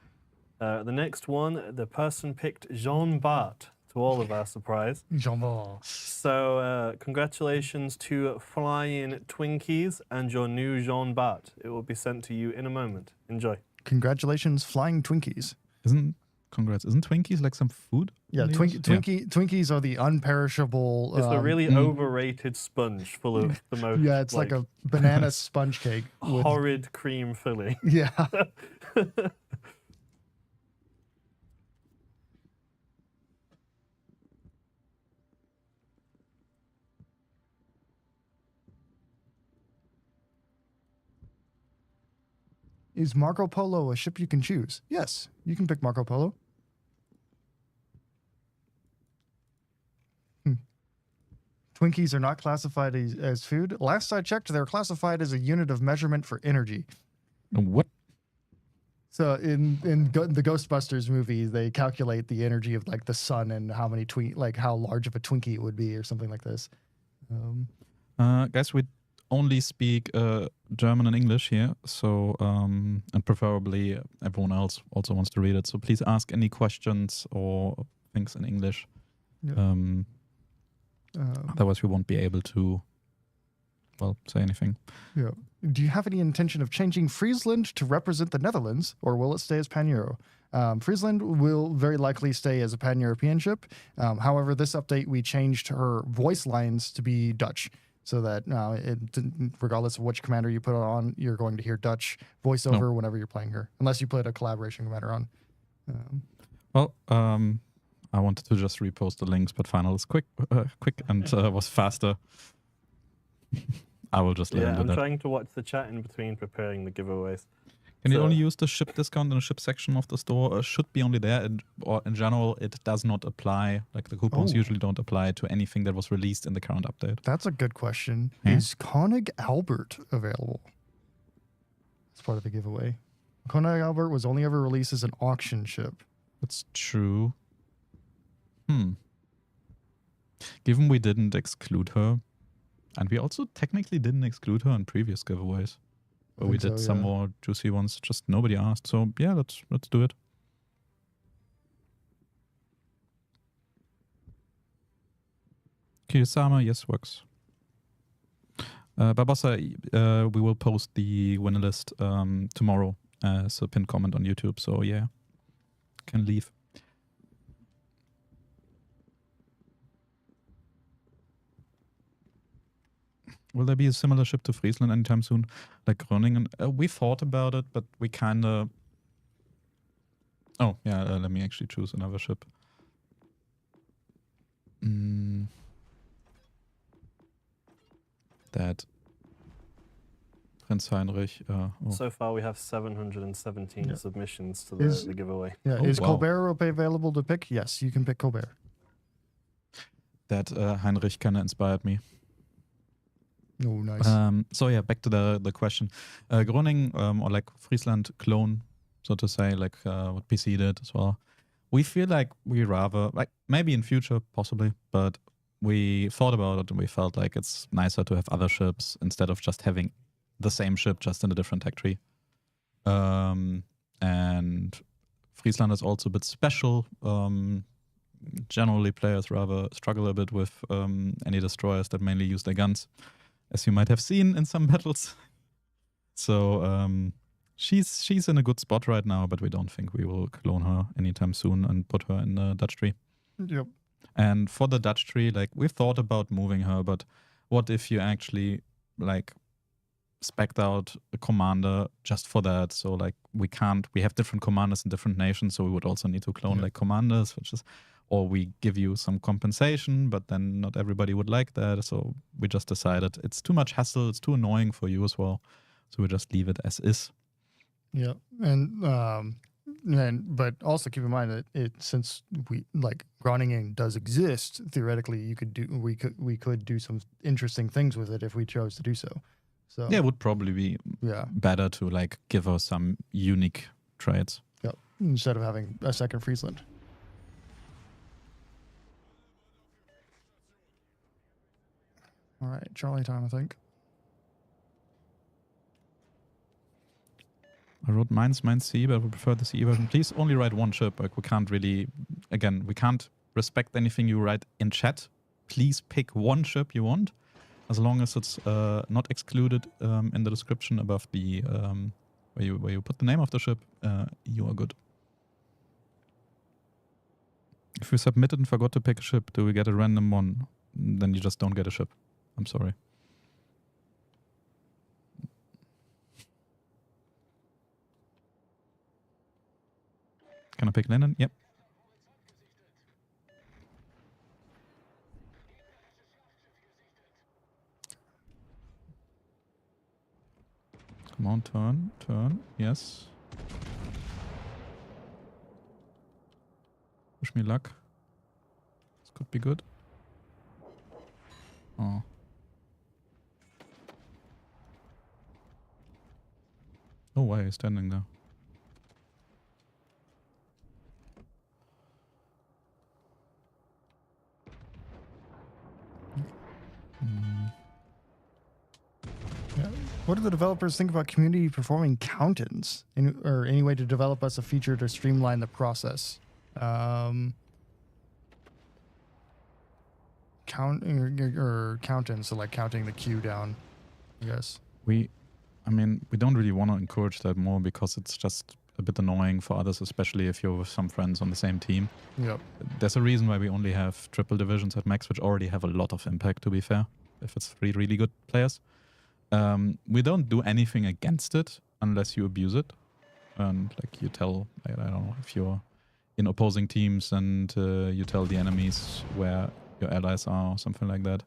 The next one, the person picked Jean Bart, to all of our surprise. Jean Bart. So congratulations to Flying Twinkies and your new Jean Bart. It will be sent to you in a moment. Enjoy. Congratulations, Flying Twinkies. Isn't Twinkies like some food? Yeah, Twinkies are the unperishable. It's a really overrated sponge full of the most. Yeah, it's like a banana sponge cake with horrid cream filling. Yeah. Is Marco Polo a ship you can choose? Yes, you can pick Marco Polo. Twinkies are not classified as food. Last I checked, they're classified as a unit of measurement for energy. What? So in the Ghostbusters movie, they calculate the energy of like the sun and how many how large of a Twinkie it would be or something like this. Guys, we only speak German and English here, so and preferably everyone else also wants to read it. So please ask any questions or things in English. Yeah. Otherwise, we won't be able to, say anything. Yeah. Do you have any intention of changing Friesland to represent the Netherlands, or will it stay as Pan-Euro? Friesland will very likely stay as a Pan-European ship. However, this update, we changed her voice lines to be Dutch, so that regardless of which commander you put on, you're going to hear Dutch voiceover whenever you're playing her, unless you put a collaboration commander on. I wanted to just repost the links, but Final is quick and was faster. I will just let him do I'm that. trying to watch the chat in between preparing the giveaways. Can you only use the ship discount in the ship section of the store? Should be only there, or in general, it does not apply. Like the coupons usually don't apply to anything that was released in the current update. That's a good question. Yeah. Is Koenig Albert available? As part of the giveaway. Koenig Albert was only ever released as an auction ship. That's true. Given we didn't exclude her, and we also technically didn't exclude her in previous giveaways, where we did some more juicy ones, just nobody asked. So yeah, let's do it. Kiyosama, yes, works. Babasa, we will post the winner list tomorrow as a pinned comment on YouTube. So yeah, can leave. Will there be a similar ship to Friesland anytime soon? Like Groningen? We thought about it, but we kind of... Oh, yeah, let me actually choose another ship. That Prince Heinrich. So far, we have 717 Yeah. submissions to Is- the giveaway. Yeah, Oh, is wow. Colbert available to pick? Yes, you can pick Colbert. That Heinrich kind of inspired me. Oh, nice. So yeah, back to the question. Groningen, or like Friesland clone, so to say, like what PC did as well. We feel like we rather, like maybe in future, possibly, but we thought about it and we felt like it's nicer to have other ships instead of just having the same ship just in a different tech tree. And Friesland is also a bit special. Generally, players rather struggle a bit with any destroyers that mainly use their guns, as you might have seen in some battles. So she's in a good spot right now, but we don't think we will clone her anytime soon and put her in the Dutch tree. Yep. And for the Dutch tree, like we've thought about moving her, but what if you actually like spec'd out a commander just for that? So like we have different commanders in different nations, so we would also need to clone like commanders, which is, or we give you some compensation, but then not everybody would like that. So we just decided it's too much hassle, it's too annoying for you as well. So we just leave it as is. Yeah, but also keep in mind that since we like Groningen does exist, theoretically we could do some interesting things with it if we chose to do so. So Yeah, it would probably be better to like give her some unique traits. yeah, instead of having a second Friesland. All right, Charlie time, I think. I wrote Mainz C, but I would prefer the CE version. Please only write one ship. Like we can't really, again, we can't respect anything you write in chat. Please pick one ship you want, as long as it's not excluded in the description above the where you put the name of the ship. You are good. If you submitted and forgot to pick a ship, do we get a random one? Then you just don't get a ship. I'm sorry. Can I pick Lennon? Yep. Come on, turn. Yes. Wish me luck. This could be good. Oh. Oh, why are you standing there? Yeah. What do the developers think about community performing count-ins, or any way to develop us a feature to streamline the process? Count-ins, so like counting the queue down, I guess. We don't really want to encourage that more because it's just a bit annoying for others, especially if you're with some friends on the same team. Yep. There's a reason why we only have triple divisions at max, which already have a lot of impact, to be fair, if it's three really good players. We don't do anything against it unless you abuse it. And like you tell, I don't know, if you're in opposing teams and you tell the enemies where your allies are or something like that.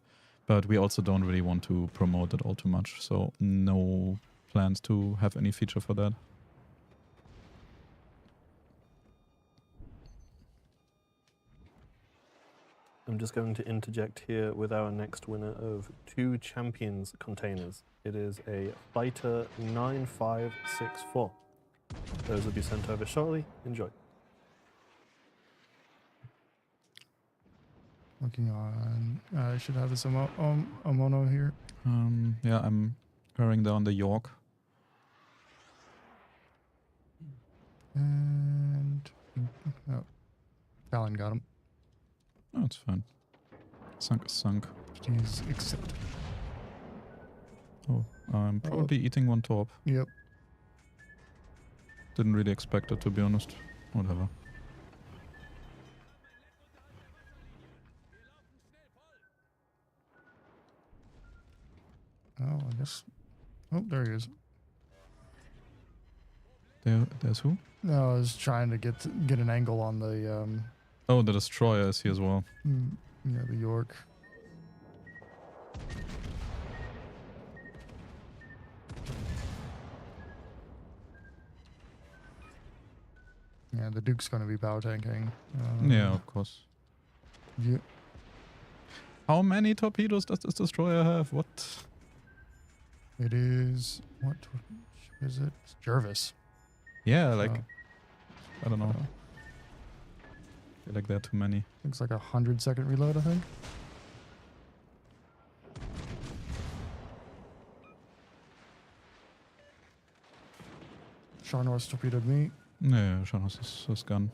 But we also don't really want to promote it all too much. So no plans to have any feature for that. I'm just going to interject here with our next winner of 2 champions containers. It is a Fighter 9564. Those will be sent over shortly. Enjoy. Working on. I should have this Omono here. Yeah, I'm carrying down the York. And oh, Fallon got him. Oh, it's fine. Sunk is sunk. He's accepted. Oh, I'm probably eating one top. Yep. Didn't really expect it, to be honest. Whatever. Oh, I guess. Oh, there he is. There's who? No, I was trying to get an angle on the Oh, the destroyer is here as well. Yeah, the York. Yeah, the Duke's going to be bow tanking. Yeah, of course. Yeah. How many torpedoes does this destroyer have? What? It is... What is it? It's Jervis. Yeah, like, So, I don't know. I feel like there are too many. looks like a 100-second reload, I think. Sharnor's torpedoed me. Yeah, Sean has his gun.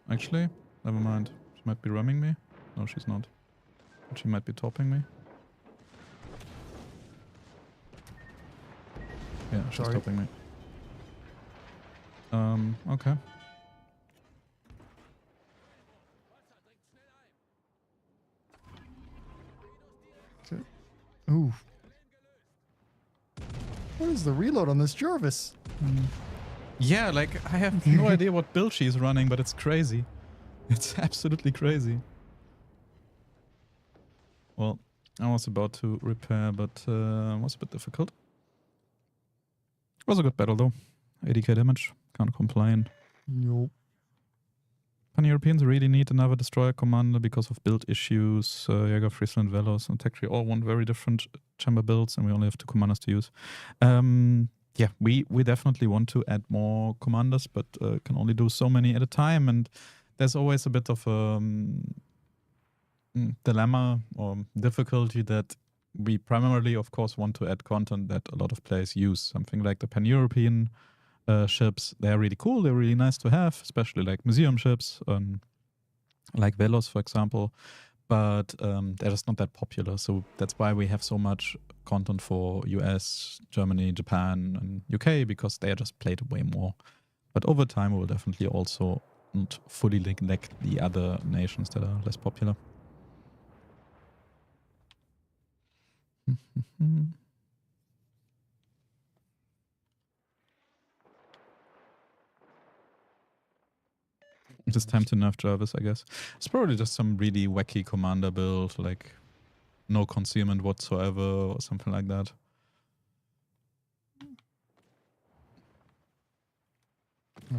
Actually, never mind. She might be ramming me. No, she's not. But she might be topping me. Yeah, she's Sorry. topping me. Okay. Okay. Ooh. What is the reload on this Jervis? Yeah, like, I have no idea what build she's running, but it's crazy. It's absolutely crazy. Well, I was about to repair, but it was a bit difficult. It was a good battle, though. 80k damage. Can't complain. Nope. Pan-Europeans really need another destroyer commander because of build issues. Jaeger, Friesland, Velos, and Tech all want very different chamber builds, and we only have 2 commanders to use. Yeah, we definitely want to add more commanders, but can only do so many at a time, and there's always a bit of a dilemma or difficulty that we primarily, of course, want to add content that a lot of players use. Something like the Pan-European ships, they're really cool, they're really nice to have, especially like museum ships, like Velos, for example, but they're just not that popular. So that's why we have so much content for US, Germany, Japan, and UK, because they are just played way more. But over time, we will definitely also not fully neglect the other nations that are less popular. It's time to nerf Jarvis, I guess. It's probably just some really wacky commander build, like no concealment whatsoever or something like that.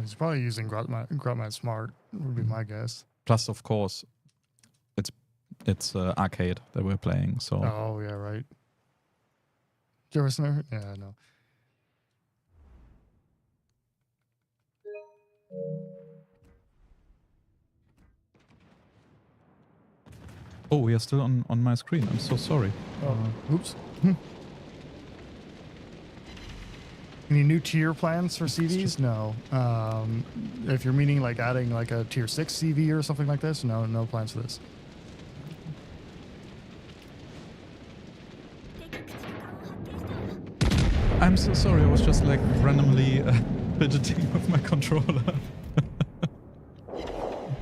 He's probably using Grotmat Smart, would be my guess. Plus, of course, it's arcade that we're playing, so... Oh, yeah, right. Jervis nerf? Yeah, no. Oh, we are still on my screen. I'm so sorry. Oops. Any new tier plans for CVs? No. If you're meaning like adding like a tier 6 CV or something like this, no plans for this. I'm so sorry. I was just like randomly fidgeting with my controller.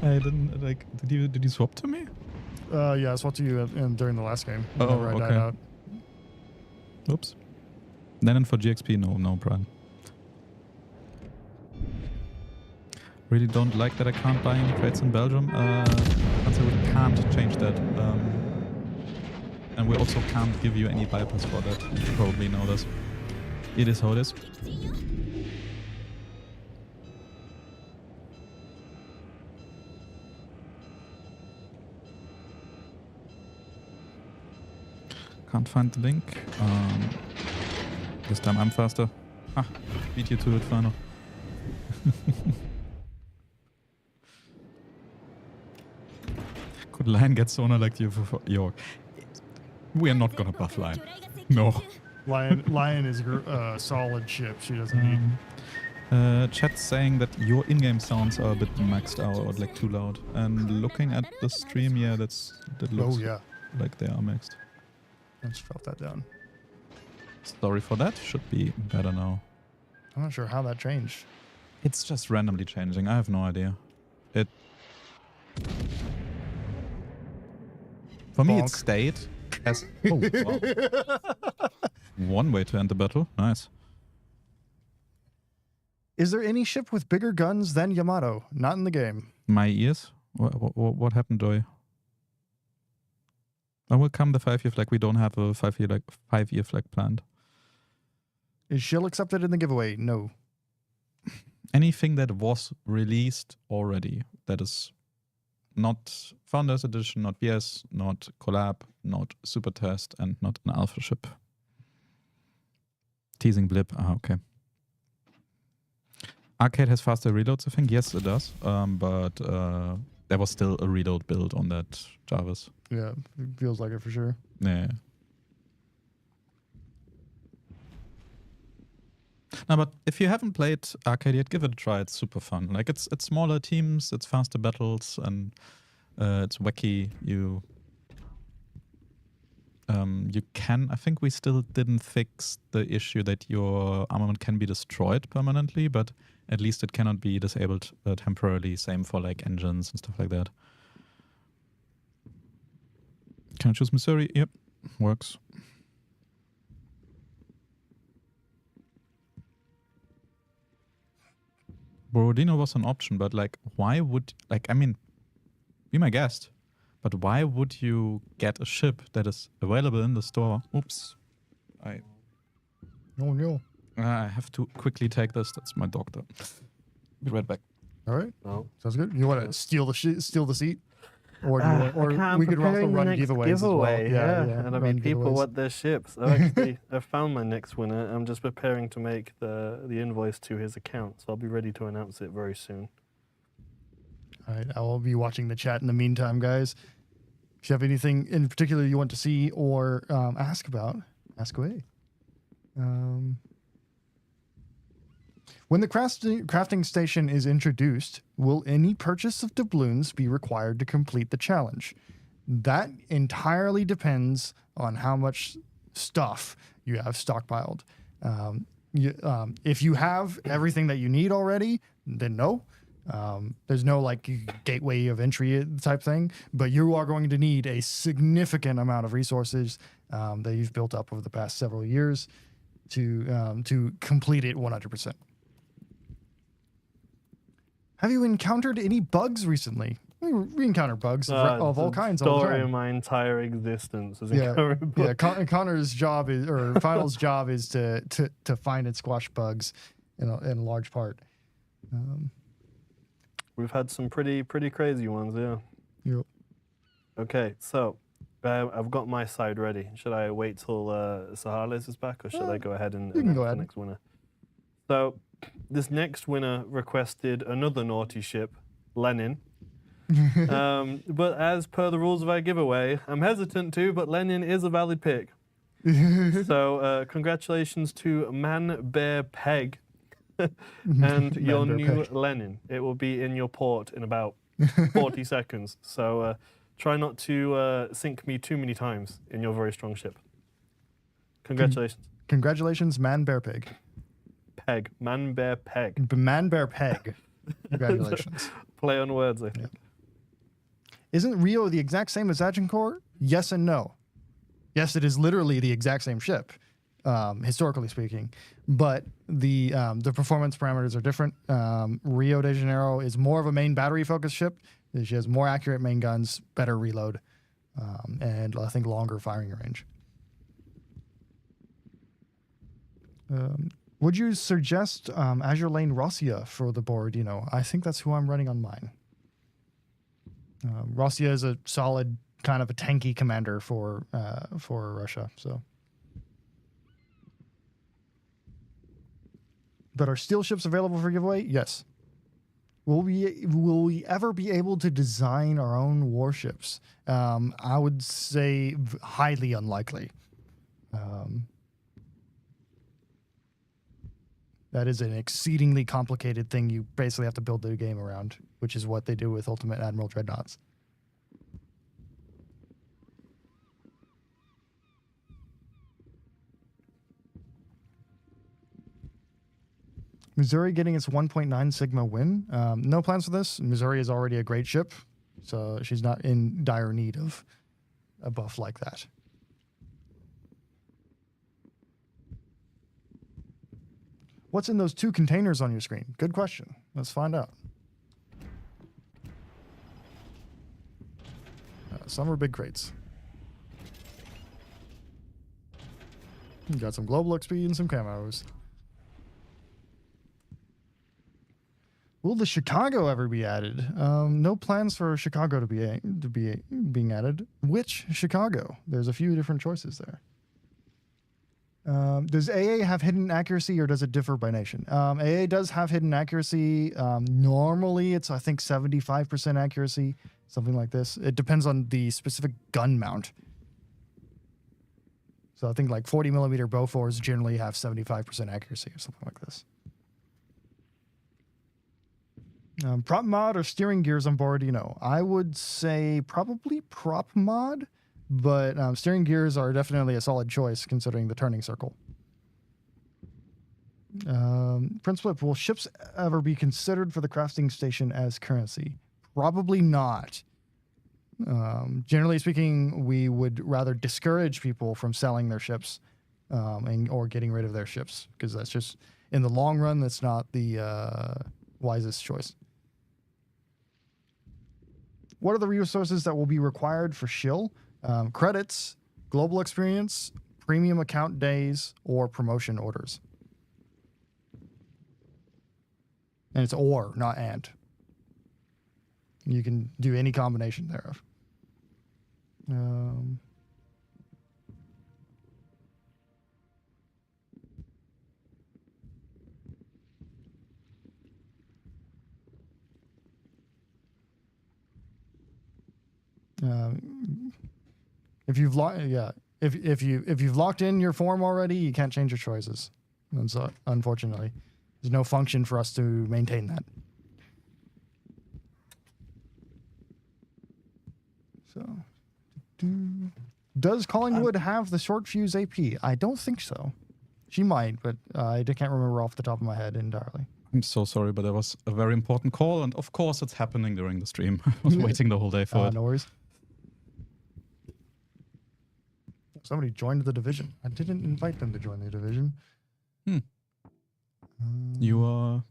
I didn't like. Did you swap to me? Yeah, I swapped to you during the last game. Oh, whenever I died okay. out. Oops. Then for GXP, no problem. Really don't like that I can't buy any crates in Belgium. Answer, we can't change that. And we also can't give you any bypass for that. You probably know this. It is how it is. Can't find the link. This time I'm faster. Ah, beat you to it, final. Could Lion get Sona like you for York? We are not gonna buff Lion. No. Lion is a solid ship. She doesn't need. Chat's saying that your in-game sounds are a bit maxed out or like too loud. And looking at the stream, yeah, that looks like they are maxed. Let's drop that down. Sorry for that. Should be better now. I'm not sure how that changed. It's just randomly changing. I have no idea. For me, it stayed as... Oh, wow. One way to end the battle. Nice. Is there any ship with bigger guns than Yamato? Not in the game. My ears? What happened, Joy? When will come the 5-year flag? We don't have a 5-year flag planned. Is Shill accepted in the giveaway? No. Anything that was released already, that is not Founders Edition, not BS, not Collab, not Super Test, and not an Alpha ship. Teasing blip. Okay. Arcade has faster reloads, I think. Yes, it does. But there was still a reload build on that Jarvis. Yeah, it feels like it for sure. Yeah. No, but if you haven't played Arcade yet, give it a try. It's super fun. Like it's smaller teams, it's faster battles, and it's wacky. You can. I think we still didn't fix the issue that your armament can be destroyed permanently, but at least it cannot be disabled temporarily. Same for like engines and stuff like that. Can I choose Missouri? Yep, works. Borodino was an option, but like, why would, like, I mean, be my guest, but why would you get a ship that is available in the store? Oops. I have to quickly take this. That's my doctor. Be right back. All right. Oh. Sounds good. You want to steal the seat? Or, I'm we could also preparing the run next giveaways giveaway, as well. yeah. And I run mean, people giveaways. want their ships. I've found my next winner. I'm just preparing to make the invoice to his account, so I'll be ready to announce it very soon. All right, I will be watching the chat in the meantime, guys. If you have anything in particular you want to see or ask about, ask away. When the crafting station is introduced, will any purchase of doubloons be required to complete the challenge? That entirely depends on how much stuff you have stockpiled. If you have everything that you need already, then no. There's no like gateway of entry type thing, but you are going to need a significant amount of resources that you've built up over the past several years to complete it 100%. Have you encountered any bugs recently? We encounter bugs of all kinds all the Story time. of my entire existence. Is Connor's job is, or Final's job is to find and squash bugs in large part. We've had some pretty crazy ones, yeah. Yep. Okay, so I've got my side ready. Should I wait till Sahales is back, or should I go ahead and announce the next winner? So this next winner requested another naughty ship, Lenin. But as per the rules of our giveaway, I'm hesitant to, but Lenin is a valid pick. So congratulations to Man Bear Peg and your new Lenin. It will be in your port in about 40 seconds. So try not to sink me too many times in your very strong ship. Congratulations. Congratulations, Man Bear Pig. Peg. Man Bear Peg. Man Bear Peg. Congratulations. Play on words, I think. Yep. Isn't Rio the exact same as Agincourt? Yes and no. Yes, it is literally the exact same ship, historically speaking, but the performance parameters are different. Rio de Janeiro is more of a main battery-focused ship. She has more accurate main guns, better reload, and I think longer firing range. Would you suggest Azure Lane Rossia for the Borodino? I think that's who I'm running on mine. Rossia is a solid kind of a tanky commander for Russia. So, but are steel ships available for giveaway? Yes. Will we ever be able to design our own warships? I would say highly unlikely. That is an exceedingly complicated thing you basically have to build the game around, which is what they do with Ultimate Admiral Dreadnoughts. Missouri getting its 1.9 Sigma win. No plans for this. Missouri is already a great ship, so she's not in dire need of a buff like that. What's in those 2 containers on your screen? Good question. Let's find out. some are big crates. You got some global XP and some camos. Will the Chicago ever be added? No plans for Chicago to be being added. Which Chicago? There's a few different choices there. Does AA have hidden accuracy, or does it differ by nation? AA does have hidden accuracy. Normally, it's I think 75% accuracy, something like this. It depends on the specific gun mount. So I think like 40mm Bofors generally have 75% accuracy or something like this. Prop mod or steering gears on board, you know, I would say probably prop mod, but steering gears are definitely a solid choice considering the turning circle. Prince Flip, will ships ever be considered for the crafting station as currency? Probably not. Generally speaking, we would rather discourage people from selling their ships or getting rid of their ships, because that's just, in the long run, that's not the wisest choice. What are the resources that will be required for shill? Credits, global experience, premium account days, or promotion orders. And it's or, not and. You can do any combination thereof. If you've locked in your form already, you can't change your choices. And so, unfortunately, there's no function for us to maintain that. So, does Collingwood have the short fuse AP? I don't think so. She might, but I can't remember off the top of my head entirely. I'm so sorry, but there was a very important call, and of course it's happening during the stream. I was waiting the whole day for it. No worries. Somebody joined the division. I didn't invite them to join the division. You are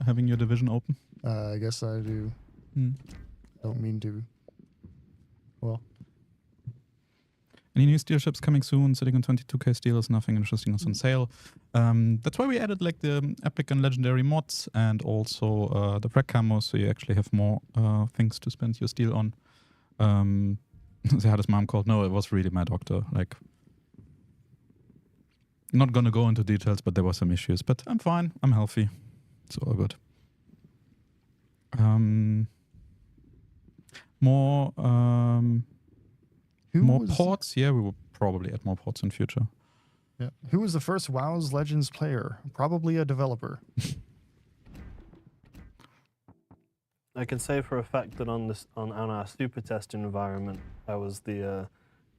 having your division open? I guess I do. Don't mean to. Well. Any new steel ships coming soon? Sitting on 22k steel is nothing interesting is on sale. That's why we added like the epic and legendary mods and also the frag camos, so you actually have more things to spend your steel on. They had his mom called. No, it was really my doctor. Like, not gonna go into details, but there were some issues. But I'm fine. I'm healthy. It's all good. More ports. Yeah, we will probably add more ports in future. Yeah. Who was the first WoW's Legends player? Probably a developer. I can say for a fact that on our super test environment, I was the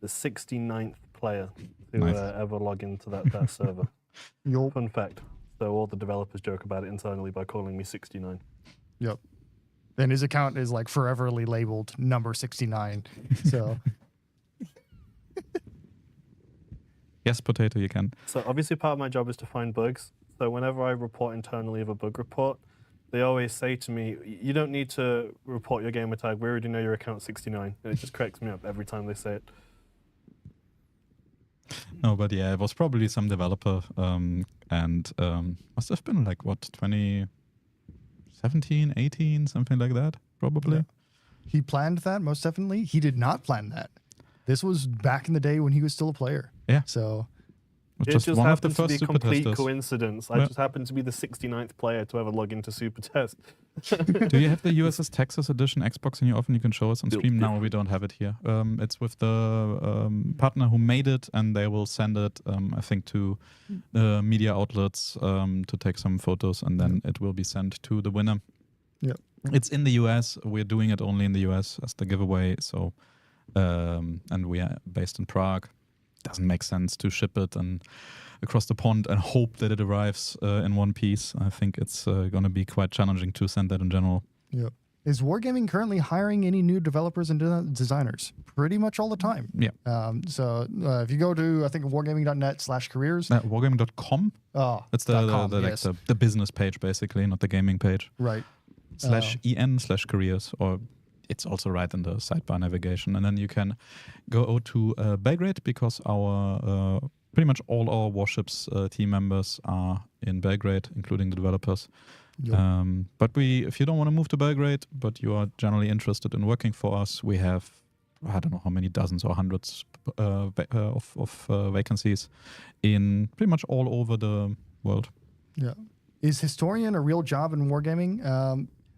69th player to ever log into that server. Fun fact. So all the developers joke about it internally by calling me 69. Yep. And his account is like foreverly labeled number 69. So. Yes, Potato, you can. So obviously part of my job is to find bugs. So whenever I report internally of a bug report, they always say to me, you don't need to report your gamer tag. We already know your account's 69. And it just cracks me up every time they say it. No, but yeah, it was probably some developer and must have been like, what, 2017, 18, something like that, probably. Yeah. He planned that, most definitely. He did not plan that. This was back in the day when he was still a player. Yeah. So it just one of the happened to first be a super complete testers. coincidence. I just happened to be the 69th player to ever log into Super Test. Do you have the USS Texas Edition Xbox in your oven? You can show us on stream. Now we don't have it here. It's with the partner who made it, and they will send it, I think, to media outlets to take some photos, and then it will be sent to the winner. Yep. It's in the US. We're doing it only in the US as the giveaway. So, and we are based in Prague. Doesn't make sense to ship it and across the pond and hope that it arrives in one piece. I think it's going to be quite challenging to send that in general. Yep. Is Wargaming currently hiring any new developers and designers? Pretty much all the time. Yeah. So if you go to, I think, wargaming.net/careers. Wargaming.com? Oh, that's the business page, basically, not the gaming page. Right. /en/careers or it's also right in the sidebar navigation. And then you can go to Belgrade, because our pretty much all our Warships team members are in Belgrade, including the developers. Yep. But if you don't want to move to Belgrade, but you are generally interested in working for us, we have, I don't know how many dozens or hundreds of vacancies in pretty much all over the world. Yeah. Is historian a real job in wargaming?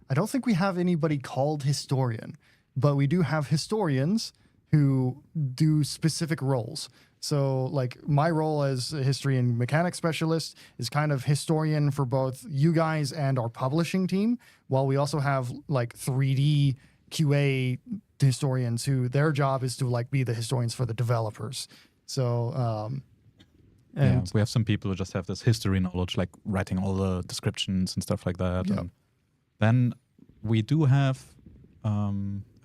I don't think we have anybody called historian, but we do have historians who do specific roles. So like my role as a history and mechanics specialist is kind of historian for both you guys and our publishing team, while we also have like 3D QA historians who their job is to like be the historians for the developers. So and we have some people who just have this history knowledge, like writing all the descriptions and stuff like that. Yep. And then we do have, I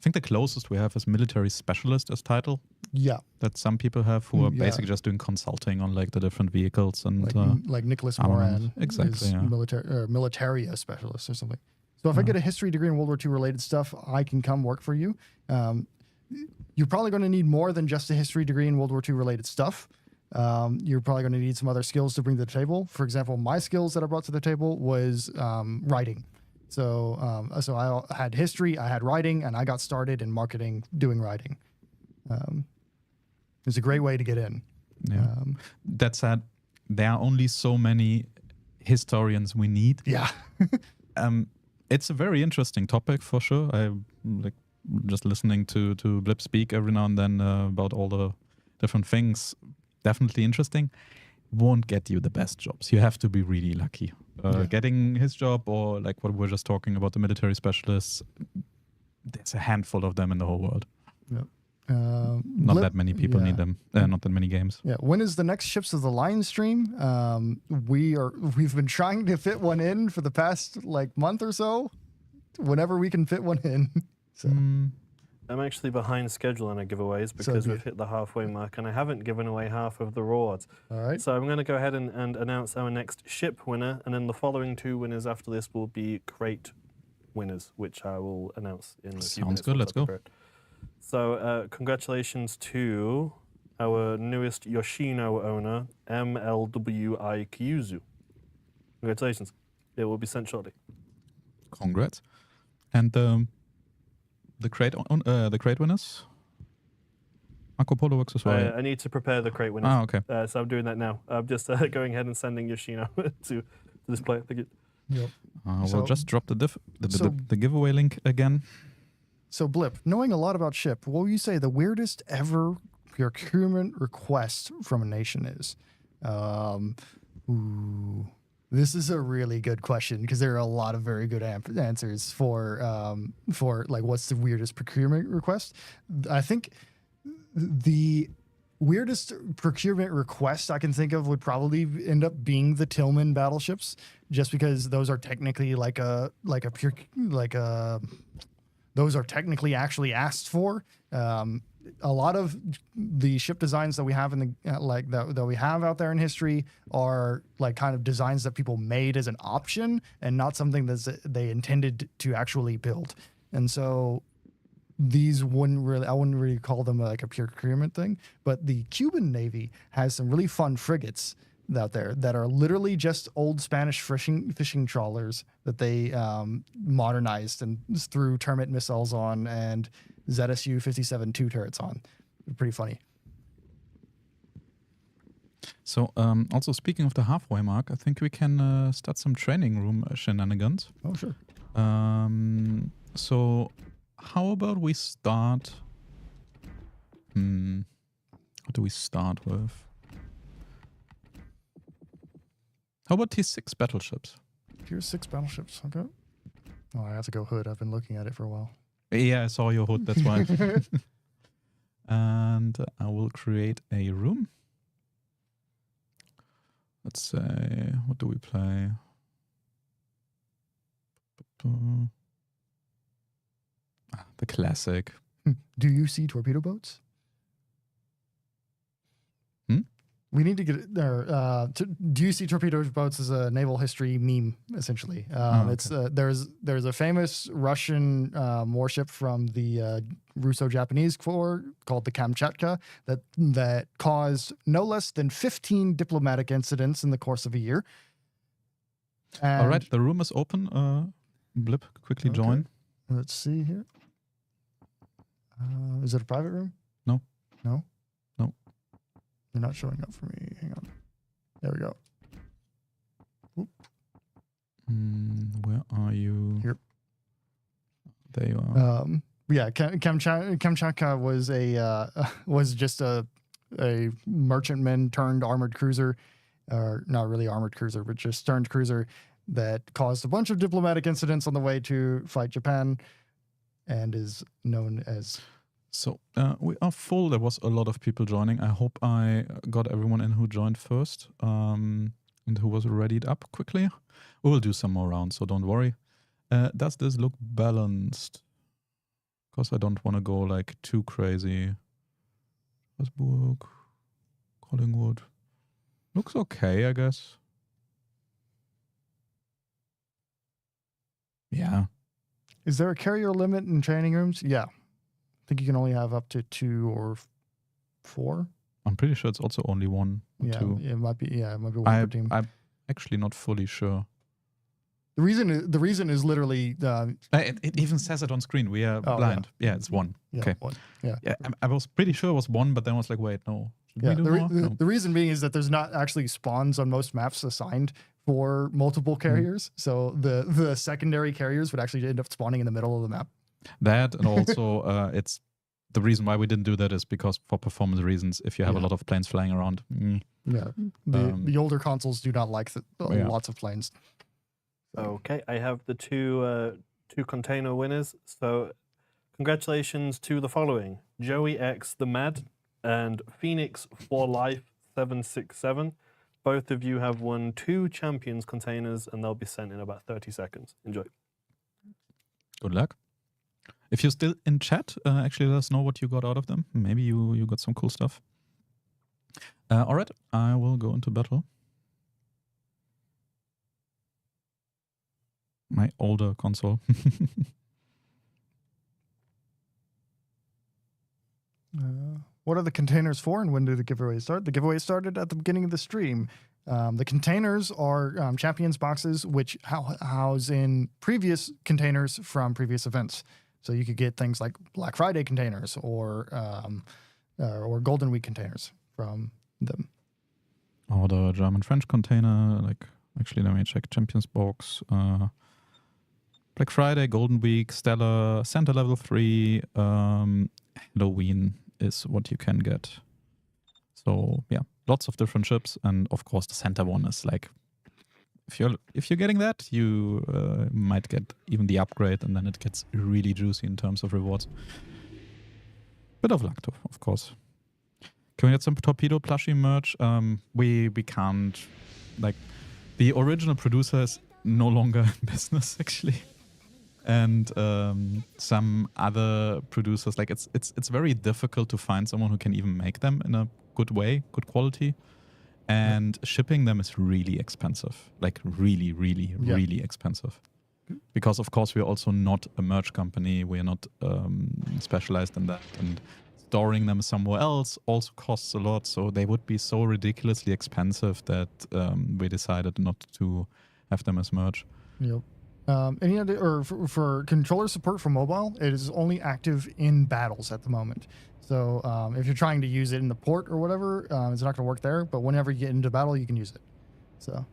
think the closest we have is military specialist as title. yeah, That some people have who are Yeah. basically just doing consulting on like the different vehicles and like Nicholas armament. Moran Exactly, is yeah. militaria specialist or something. So if I get a history degree in World War II related stuff, I can come work for you. You're probably going to need more than just a history degree in World War II related stuff. You're probably going to need some other skills to bring to the table. For example, my skills that I brought to the table was writing. So I had history, I had writing, and I got started in marketing doing writing. It's a great way to get in. Yeah. That said, there are only so many historians we need. Yeah. It's a very interesting topic for sure. I like just listening to Blip speak every now and then about all the different things. Definitely interesting. Won't get you the best jobs. You have to be really lucky. Getting his job, or like what we were just talking about, the military specialists, there's a handful of them in the whole world. Yep. Not that many people need them. Not that many games. Yeah. When is the next Ships of the Line stream? We've been trying to fit one in for the past like month or so. Whenever we can fit one in. So. I'm actually behind schedule on our giveaways because we've hit the halfway mark and I haven't given away half of the rewards. All right. So I'm going to go ahead and announce our next ship winner, and then the following two winners after this will be crate winners, which I will announce in a few minutes. Sounds good. Let's go. So congratulations to our newest Yoshino owner, MLWI Kyuzu. Congratulations. It will be sent shortly. Congrats. And the crate winners? Marco Polo works as well. I need to prepare the crate winners. Ah, okay. So I'm doing that now. I'm just going ahead and sending Yoshino to this player. Thank you. Yep. We'll just drop the giveaway link again. So Blip, knowing a lot about ship, what would you say the weirdest ever procurement request from a nation is? This is a really good question because there are a lot of very good answers for like what's the weirdest procurement request. I think the weirdest procurement request I can think of would probably end up being the Tillman battleships, just because those are technically those are technically actually asked for. A lot of the ship designs that we have in the that we have out there in history are like kind of designs that people made as an option and not something that they intended to actually build. And so these I wouldn't really call them like a pure procurement thing. But the Cuban Navy has some really fun frigates out there that are literally just old Spanish fishing trawlers that they modernized and threw Termit missiles on and ZSU-57 2 turrets on. Pretty funny. So also speaking of the halfway mark, I think we can start some training room shenanigans. Oh, sure. So how about we start... what do we start with? How about Tier 6 battleships? Tier 6 battleships, okay. Oh, I have to go hood. I've been looking at it for a while. Yeah, I saw your hood, that's why. And I will create a room. Let's say, what do we play? The classic. Do you see torpedo boats? We need to get it there. Do you see torpedo boats as a naval history meme? Essentially, okay. it's there's a famous Russian warship from the Russo-Japanese War called the Kamchatka that caused no less than 15 diplomatic incidents in the course of a year. All right, the room is open. Blip, quickly Okay. join. Let's see here. Is it a private room? No. No? No. You're not showing up for me. Hang on. There we go. Oop. Where are you? Here. There you are. Yeah, Kamchatka was just a merchantman turned armored cruiser, or not really armored cruiser, but just turned cruiser that caused a bunch of diplomatic incidents on the way to fight Japan, and is known as. So we are full. There was a lot of people joining. I hope I got everyone in who joined first and who was readied up quickly. We will do some more rounds, so don't worry. Does this look balanced? Because I don't want to go like too crazy. Strasbourg, Collingwood. Looks okay, I guess. Yeah. Is there a carrier limit in training rooms? Yeah. I think you can only have up to 2 or 4. I'm pretty sure it's also only 1 or Yeah, 2. it might be. Yeah, it might be one per team. I'm actually not fully sure. The reason is literally It even says it on screen. We are blind. Yeah, it's 1. yeah, Okay. 1. Yeah. Yeah, I was pretty sure it was 1, but then I was like, wait, no. Should Yeah, we do more? No. the reason being is that there's not actually spawns on most maps assigned for multiple carriers. So the secondary carriers would actually end up spawning in the middle of the map. That, and also it's the reason why we didn't do that is because for performance reasons, if you have a lot of planes flying around. Yeah, the older consoles do not like lots of planes. Okay, I have the two container winners. So congratulations to the following: Joey X the Mad and Phoenix for Life 767. Both of you have won 2 champions containers, and they'll be sent in about 30 seconds. Enjoy. Good luck. If you're still in chat, actually let us know what you got out of them. Maybe you got some cool stuff. All right, I will go into battle. My older console. What are the containers for, and when do the giveaways start? The giveaway started at the beginning of the stream. The containers are champions boxes, which house in previous containers from previous events. So you could get things like Black Friday containers or Golden Week containers from them. Or the German-French container. Like, actually, let me check. Champions box. Black Friday, Golden Week, Stellar, Santa Level 3, Halloween is what you can get. So yeah, lots of different ships, and of course the Santa one is like, if you're getting that, you might get even the upgrade, and then it gets really juicy in terms of rewards. Bit of luck, too, of course. Can we get some torpedo plushie merch? We can't. Like, the original producer is no longer in business actually. And some other producers, like it's very difficult to find someone who can even make them in a good way, good quality, and shipping them is really expensive, like really, really, really expensive. Because of course we're also not a merch company, we're not specialized in that, and storing them somewhere else also costs a lot. So they would be so ridiculously expensive that we decided not to have them as merch. Yep. Any other, or for controller support for mobile, it is only active in battles at the moment. So if you're trying to use it in the port or whatever, it's not going to work there. But whenever you get into battle, you can use it. So.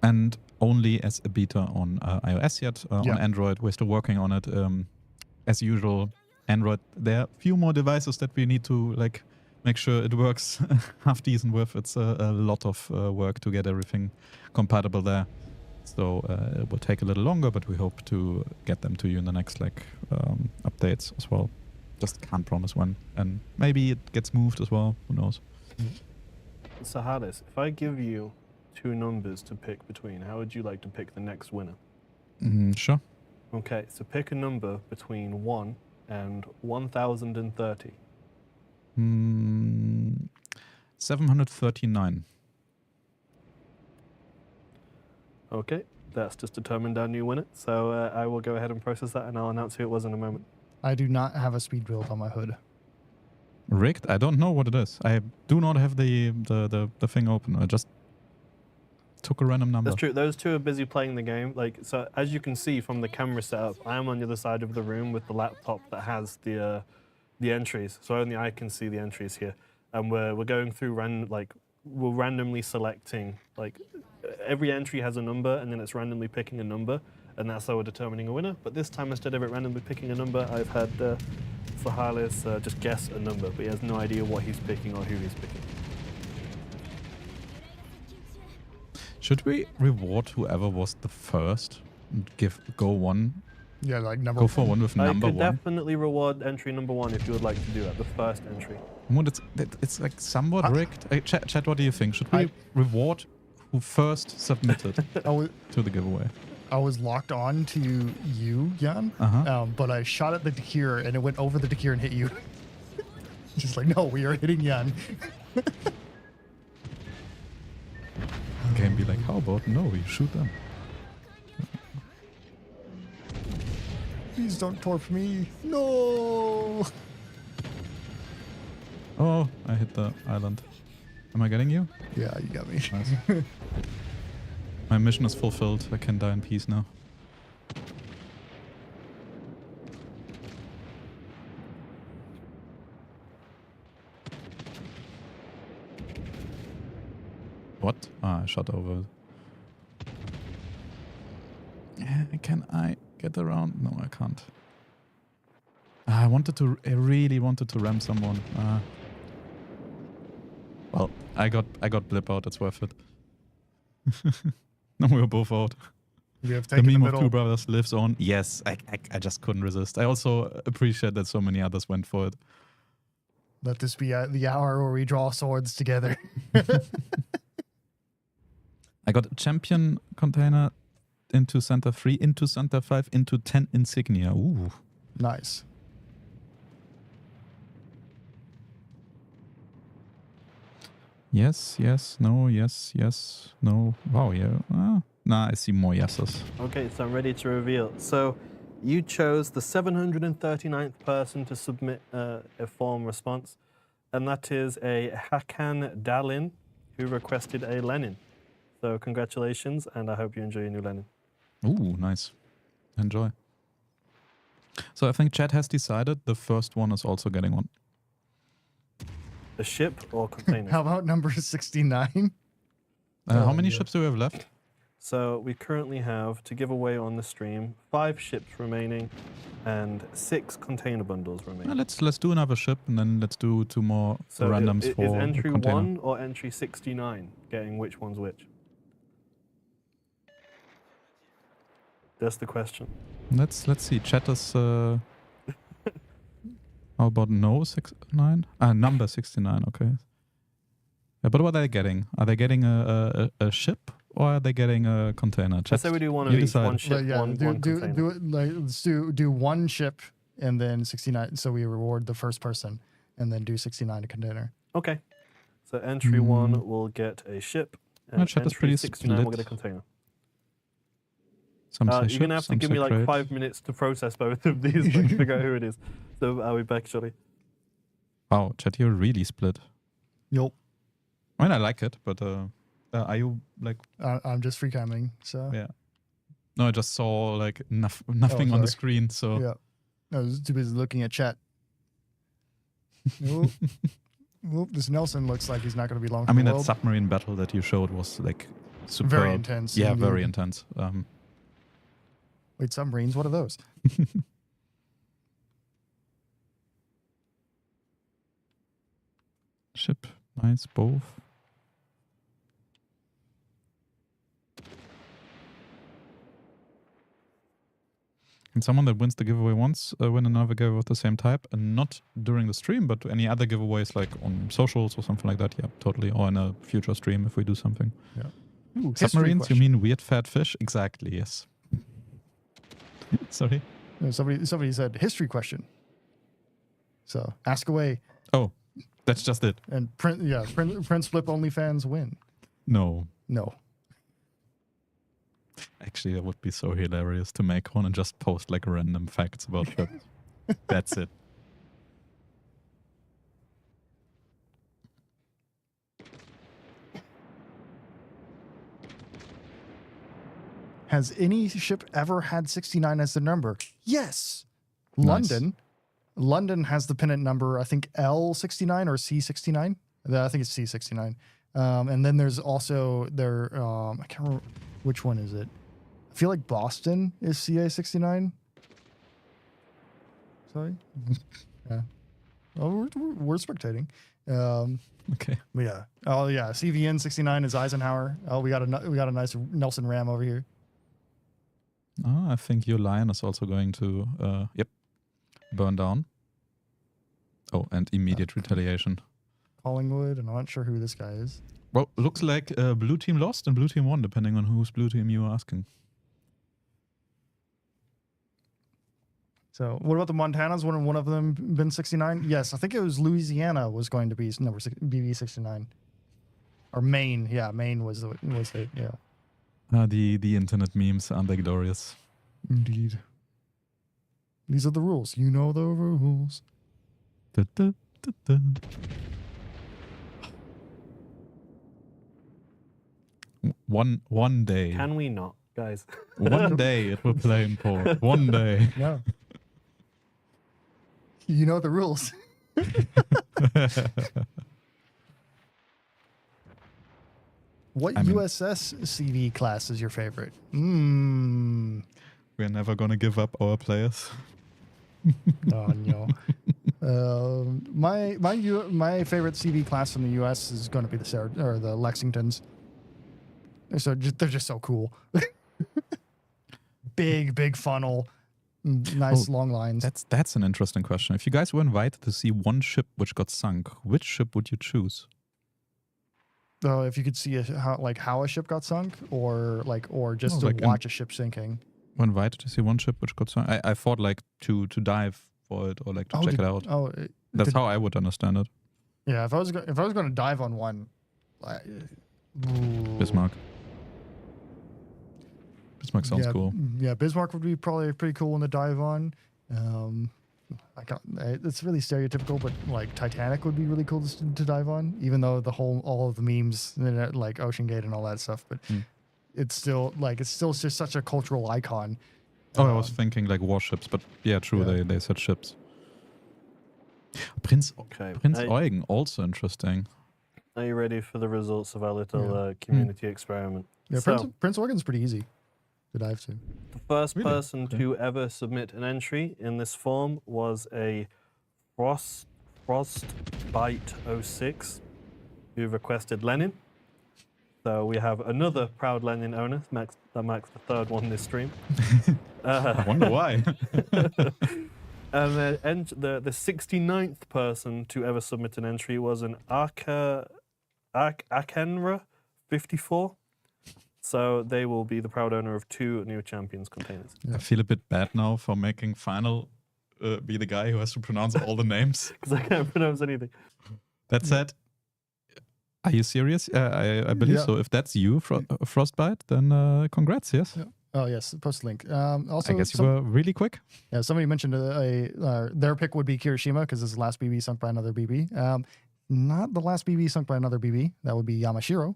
And only as a beta on iOS yet. On Android, we're still working on it. As usual, Android, there are a few more devices that we need to like make sure it works half decent with. It's a lot of work to get everything compatible there. So it will take a little longer, but we hope to get them to you in the next updates as well. Just can't promise when. And maybe it gets moved as well. Who knows? So Hades, if I give you 2 numbers to pick between, how would you like to pick the next winner? Sure. Okay, so pick a number between 1 and 1030. 739. Okay, that's just determined our new winner. So I will go ahead and process that, and I'll announce who it was in a moment. I do not have a speed build on my hood. Rigged? I don't know what it is. I do not have the thing open. I just took a random number. That's true. Those two are busy playing the game. Like, so as you can see from the camera setup, I am on the other side of the room with the laptop that has the entries. So only I can see the entries here, and we're going through we're randomly selecting, like, every entry has a number, and then it's randomly picking a number, and that's how we're determining a winner. But this time, instead of it randomly picking a number, I've had Fahalis just guess a number, but he has no idea what he's picking or who he's picking. Should we reward whoever was the first? And go one? Yeah, like number. Go for one with number I could one. definitely reward entry number 1 if you would like to do that, the first entry. Well, it's like somewhat rigged. Chat, what do you think? Should we reward who first submitted to the giveaway? I was locked on to you, Jan, but I shot at the Dakir and it went over the Dakir and hit you. Just like, no, we are hitting Jan. Game be like, how about no, you shoot them. Please don't torp me. No. Oh, I hit the island. Am I getting you? Yeah, you got me. Nice. My mission is fulfilled. I can die in peace now. What? Ah, I shot over. Can I get around? No, I can't. I really wanted to ram someone. Well, I got blip out. It's worth it. No, we were both out. We have The taken meme the of middle. two brothers lives on. Yes, I just couldn't resist. I also appreciate that so many others went for it. Let this be the hour where we draw swords together. I got a champion container into Center 3, into Center 5, into 10 insignia. Ooh. Nice. Yes, no. Wow, yeah. Nah, I see more yeses. Okay, so I'm ready to reveal. So you chose the 739th person to submit a form response, and that is a Hakan Dalin who requested a Lenin. So congratulations, and I hope you enjoy your new Lenin. Ooh, nice. Enjoy. So I think Chad has decided the first one is also getting one. A ship or container? How about number 69? How many ships do we have left? So we currently have, to give away on the stream, 5 ships remaining and 6 container bundles remaining. Let's do another ship and then let's do 2 more So randoms is for entry the container. 1 or entry 69 getting which one's which? That's the question. Let's see. Chat is. How about no 69? Number 69. Okay. Yeah, but what are they getting? Are they getting a ship or are they getting a container? Chat, Let's say we do one of you each. decide. One ship, one container. Let's do one ship and then 69. So we reward the first person and then do 69 a container. Okay. So entry 1 will get a ship and chat is entry pretty 69 will get a split. container. Some say You're ships, going to have to some give say me like crate. 5 minutes to process both of these to figure out who it is. So I'll be back shortly. Wow, chat, you're really split. Yup. I mean, I like it, but are you like? I'm just free camming, so. Yeah. No, I just saw like nothing on the sorry. screen, so. Yeah. I was too busy looking at chat. Oop. Oop, this Nelson looks like he's not going to be long I for mean, the that world. submarine battle that you showed was like superb. Very intense. Yeah, indeed. very intense. Wait, submarines? What are those? Ship, nice, both. And someone that wins the giveaway once win another giveaway of the same type, and not during the stream, but any other giveaways like on socials or something like that. Yeah, totally. Or in a future stream if we do something. Yeah. Ooh, history Submarines? You question. mean weird fat fish? Exactly. Yes. Sorry. No, somebody said history question. So ask away. Oh, That's just it. And Prince Flip OnlyFans win. No. No. Actually, it would be so hilarious to make one and just post like random facts about ships. That's it. Has any ship ever had 69 as the number? Yes. Nice. London has the pennant number, I think L69 or C69. I think it's C69. And then there's also I can't remember which one is it. I feel like Boston is CA69. Sorry. Yeah. Oh, we're spectating. Okay. But yeah. Oh yeah. CVN 69 is Eisenhower. Oh, we got a nice Nelson Ram over here. Oh, I think your lion is also going to, burn down. Oh, and immediate retaliation. Collingwood, and I'm not sure who this guy is. Well, looks like blue team lost and blue team won, depending on whose blue team you are asking. So, what about the Montanas? Wouldn't one of them been 69? Yes, I think it was Louisiana was going to be number BB 69, or Maine. Yeah, Maine was it? Yeah. The internet memes, aren't they glorious? Indeed. These are the rules. You know the rules. Da, da, da, da. One day. Can we not, guys? One day it will play in port. One day. No. You know the rules. What USS CV class is your favorite? We're never gonna give up our players. Oh no. My favorite CV class from the US is going to be the Lexingtons. They're just so cool. big funnel, nice long lines. That's an interesting question. If you guys were invited to see one ship which got sunk, which ship would you choose? If you could see how a ship got sunk, or just to watch a ship sinking. We're invited to see one ship which got sunk. I thought like to dive for it or like to check it out. That's how I would understand it. Yeah, if I was going to dive on one, Bismarck. Bismarck sounds cool. Yeah, Bismarck would be probably pretty cool one to dive on. It's really stereotypical, but like Titanic would be really cool to dive on, even though all of the memes like Ocean Gate and all that stuff. But it's still just such a cultural icon. I was thinking like warships, but yeah, true. Yeah. They said ships. Prinz Eugen, also interesting. Are you ready for the results of our little community experiment? Yeah, Prince Eugen's pretty easy to dive to. The first person to ever submit an entry in this form was a Frostbite 06 who requested Lenin. So we have another proud Lenin owner. That marks the third one this stream. I wonder why. And the 69th person to ever submit an entry was an Akenra 54. So they will be the proud owner of 2 new Champions containers. I feel a bit bad now for making Final be the guy who has to pronounce all the names. Because I can't pronounce anything. That said, are you serious? I believe so. If that's you, Frostbite, then congrats, yes? Yeah. Oh, yes, post link. Also, I guess you were really quick. Yeah, somebody mentioned their pick would be Kirishima because it's the last BB sunk by another BB. Not the last BB sunk by another BB. That would be Yamashiro.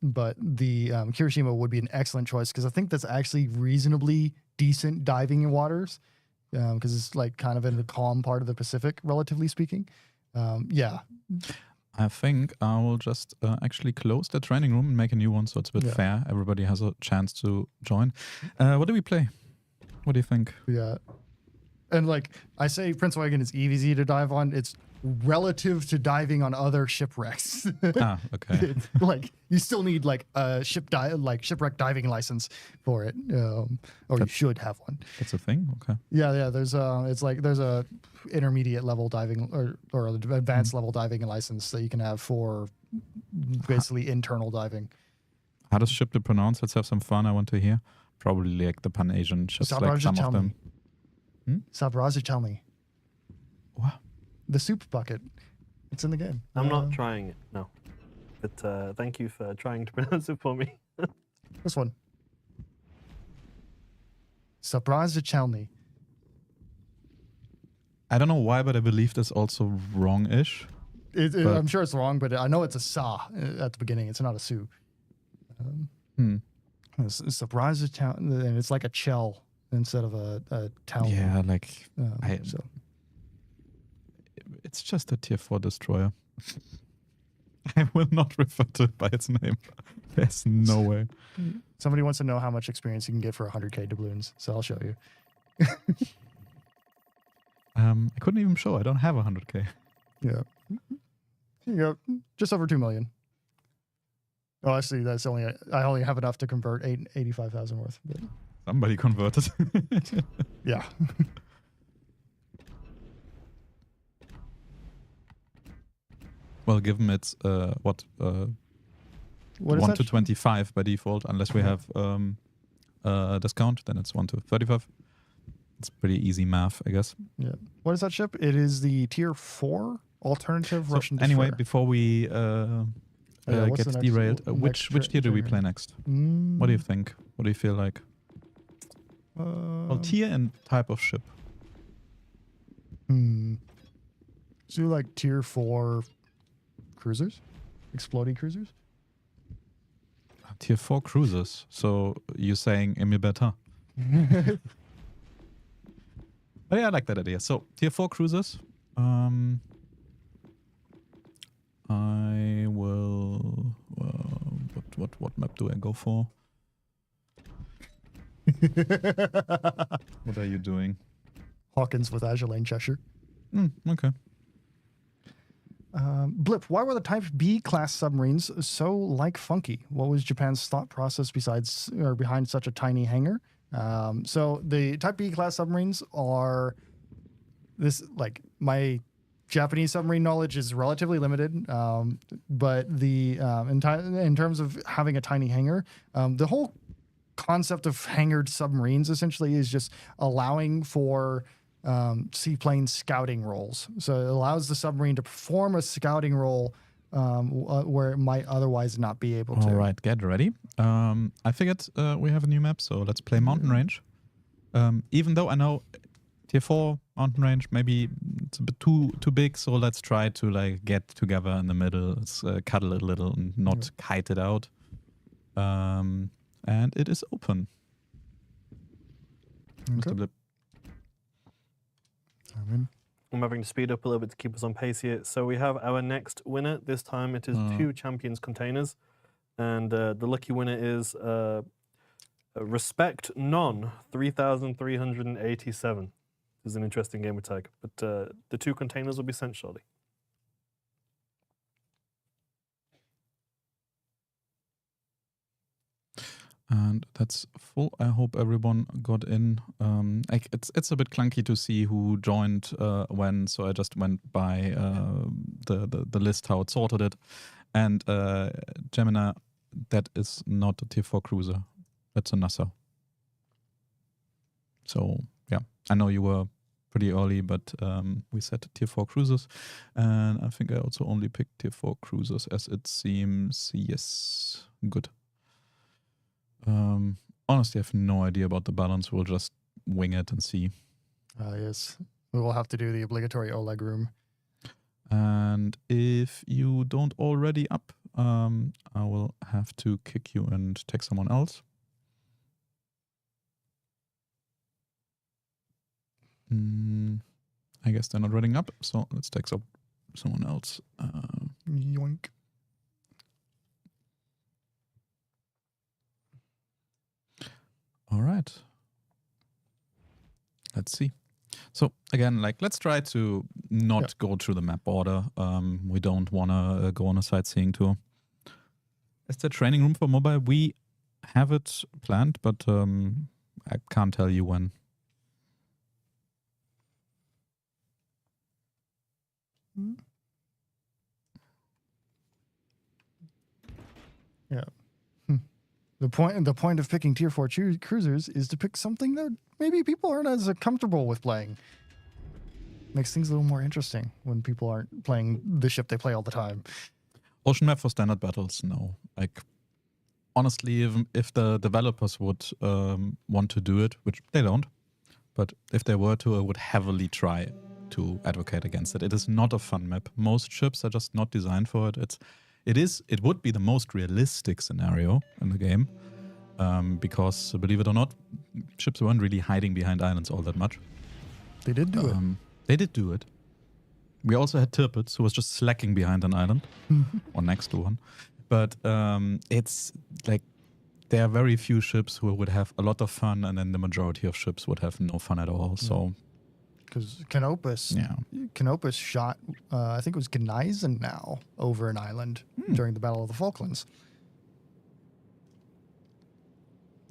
But the Kirishima would be an excellent choice because I think that's actually reasonably decent diving in waters because it's like kind of in the calm part of the Pacific, relatively speaking. Yeah. I think I will just actually close the training room and make a new one so it's a bit fair. Everybody has a chance to join. What do we play? What do you think? Yeah. And like I say, Prince Eugen is easy to dive on. It's relative to diving on other shipwrecks. Okay. Like you still need like a shipwreck diving license for it, or you should have one. That's a thing. Okay. Yeah. There's a intermediate level diving or advanced level diving license that you can have for basically internal diving. How does ship to pronounce? Let's have some fun. I want to hear. Probably like the Pan Asian ships, like some of them. Sabraja, tell me. What? The soup bucket. It's in the game. I'm not trying it, no. But thank you for trying to pronounce it for me. This one. Surprise Chelny. I don't know why, but I believe that's also wrong-ish. I'm sure it's wrong, but I know it's a sa at the beginning. It's not a su. Surprise Chelny, and it's like a chell instead of a town. Yeah, like so. It's just a tier 4 destroyer. I will not refer to it by its name. There's no way. Somebody wants to know how much experience you can get for 100k doubloons, so I'll show you. I couldn't even show. I don't have 100k. Yeah. Here you go. Just over 2 million. Oh, actually, that's I only have enough to convert 85,000 worth. But. Somebody converted. Yeah. Well, given it's what What is 1 that? to 25 by default, unless we have a discount, then it's 1 to 35. It's pretty easy math, I guess. Yeah. What is that ship? It is the tier 4 alternative Russian anyway, destroyer. before we what's get the derailed, next which tier do we play next? What do you think? What do you feel like? Well, tier and type of ship. So like tier 4 cruisers? Exploding cruisers? Tier 4 cruisers. So you're saying Emil Bertin. But yeah, I like that idea. So tier 4 cruisers. I will. What map do I go for? What are you doing? Hawkins with Azure Lane Cheshire. Okay. Blip, why were the Type B class submarines so like funky? What was Japan's thought process behind such a tiny hangar? So the Type B class submarines are my Japanese submarine knowledge is relatively limited, but in terms of having a tiny hangar, the whole concept of hangared submarines essentially is just allowing for seaplane scouting roles. So it allows the submarine to perform a scouting role where it might otherwise not be able to. All right, get ready. I figured we have a new map, so let's play Mountain Range. Even though I know tier 4 Mountain Range, maybe it's a bit too big, so let's try to get together in the middle. Let's cuddle it a little and not kite it out. And it is open. Okay. Mr. Blip. I'm having to speed up a little bit to keep us on pace here. So we have our next winner. This time it is 2 Champions containers. And the lucky winner is Respect Non 3,387. This is an interesting gamer tag. But the 2 containers will be sent shortly. And that's full. I hope everyone got in. It's a bit clunky to see who joined when, so I just went by the list how it sorted it. And Gemini, that is not a tier 4 cruiser. That's a Nassau. So yeah, I know you were pretty early, but we set tier 4 cruisers, and I think I also only picked tier 4 cruisers as it seems. Yes, good. Honestly, I have no idea about the balance. We'll just wing it and see. Yes. We will have to do the obligatory Oleg room. And if you don't already up, I will have to kick you and take someone else. I guess they're not running up, so let's take someone else. Yoink. All right. Let's see. So again, let's try to not go through the map order. We don't want to go on a sightseeing tour. Is there training room for mobile? We have it planned, but I can't tell you when. Yeah. The point of picking tier 4 cruisers is to pick something that maybe people aren't as comfortable with playing. Makes things a little more interesting when people aren't playing the ship they play all the time. Ocean map for standard battles, no. Like, honestly, if the developers would want to do it, which they don't, but if they were to, I would heavily try to advocate against it. It is not a fun map. Most ships are just not designed for it. It would be the most realistic scenario in the game, because believe it or not, ships weren't really hiding behind islands all that much. They did do it. They did do it. We also had Tirpitz, who was just slacking behind an island or next to one. But it's like there are very few ships who would have a lot of fun, and then the majority of ships would have no fun at all. So, because Canopus shot, I think it was Gneisenau now over an island during the Battle of the Falklands.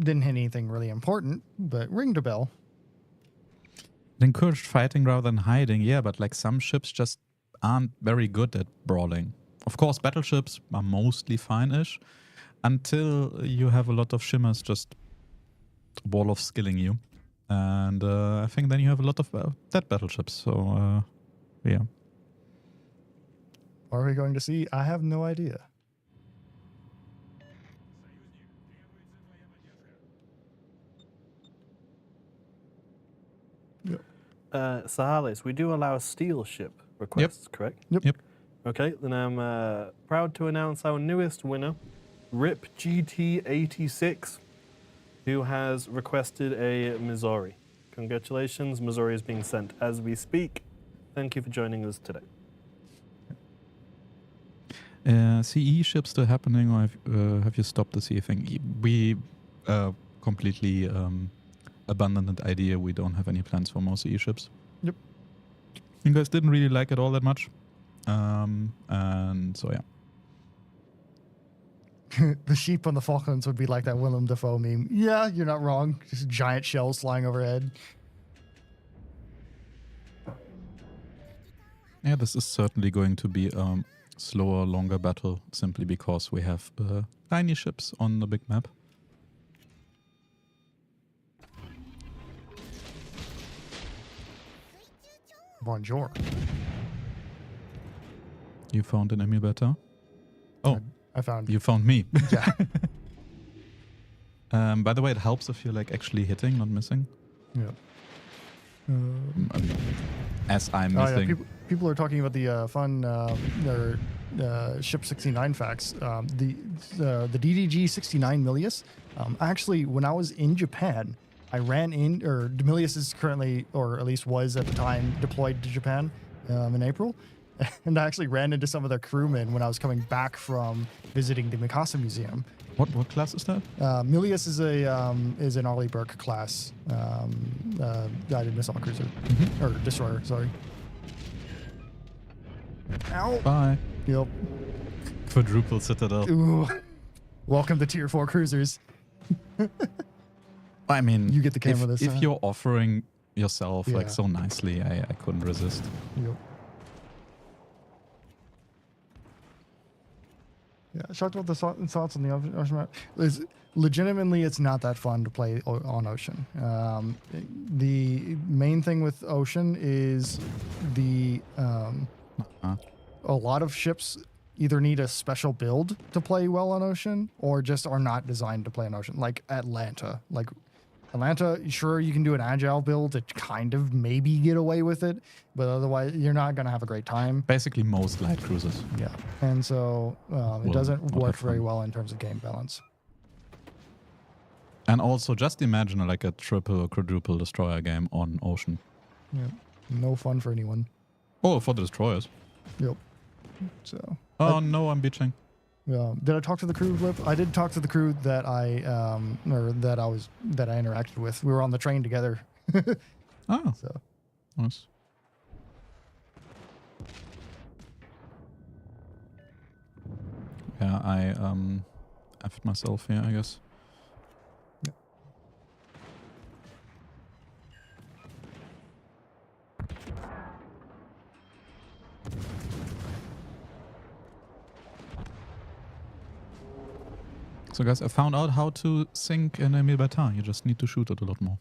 Didn't hit anything really important, but ringed a bell. It encouraged fighting rather than hiding, yeah, but like some ships just aren't very good at brawling. Of course, battleships are mostly fine-ish until you have a lot of shimmers just wall of skilling you. And I think then you have a lot of dead battleships, so yeah. What are we going to see? I have no idea. Sahales, we do allow steel ship requests, correct? Yep. Okay, then I'm proud to announce our newest winner, Rip GT86, who has requested a Missouri. Congratulations, Missouri is being sent as we speak. Thank you for joining us today. CE ships still happening, or have you stopped the CE thing? We completely abandoned the idea. We don't have any plans for more CE ships. Yep. You guys didn't really like it all that much. And so, yeah. The sheep on the Falklands would be like that Willem Dafoe meme. Yeah, you're not wrong. Just giant shells flying overhead. Yeah, this is certainly going to be a slower, longer battle simply because we have tiny ships on the big map. Bonjour. You found an Emil better? Oh, I found you found me. Yeah. By the way, it helps if you're like actually hitting, not missing. Yeah. As I'm Oh, yeah. missing. People are talking about the fun Ship 69 facts. The DDG 69 Milius. Actually, when I was in Japan, I ran in, or Milius is currently, or at least was at the time, deployed to Japan in April. And I actually ran into some of their crewmen when I was coming back from visiting the Mikasa Museum. What class is that? Milius is an Ollie Burke class guided missile cruiser or destroyer. Sorry. Ow. Bye. Yep. Quadruple Citadel. Ooh. Welcome to Tier 4 cruisers. I mean, You get the camera this if time. you're offering yourself Yeah. like so nicely, I couldn't resist. Yep. Yeah, shocked about the thoughts on the ocean map. Legitimately, it's not that fun to play on ocean. The main thing with ocean is a lot of ships either need a special build to play well on ocean or just are not designed to play on ocean. Like Atlanta. Like Atlanta, sure, you can do an agile build to kind of maybe get away with it, but otherwise you're not going to have a great time. Basically, most light cruisers. Yeah. And so it doesn't not work have very fun. well in terms of game balance. And also, just imagine like a triple or quadruple destroyer game on ocean. Yeah. No fun for anyone. Oh, for the destroyers. Yep. So. Oh no, I'm bitching. Did I talk to the crew, Flip? I did talk to the crew that I interacted with. We were on the train together. Oh, So nice. Yeah, I effed myself here, I guess. So guys, I found out how to sink an Emil Batin. You just need to shoot it a lot more.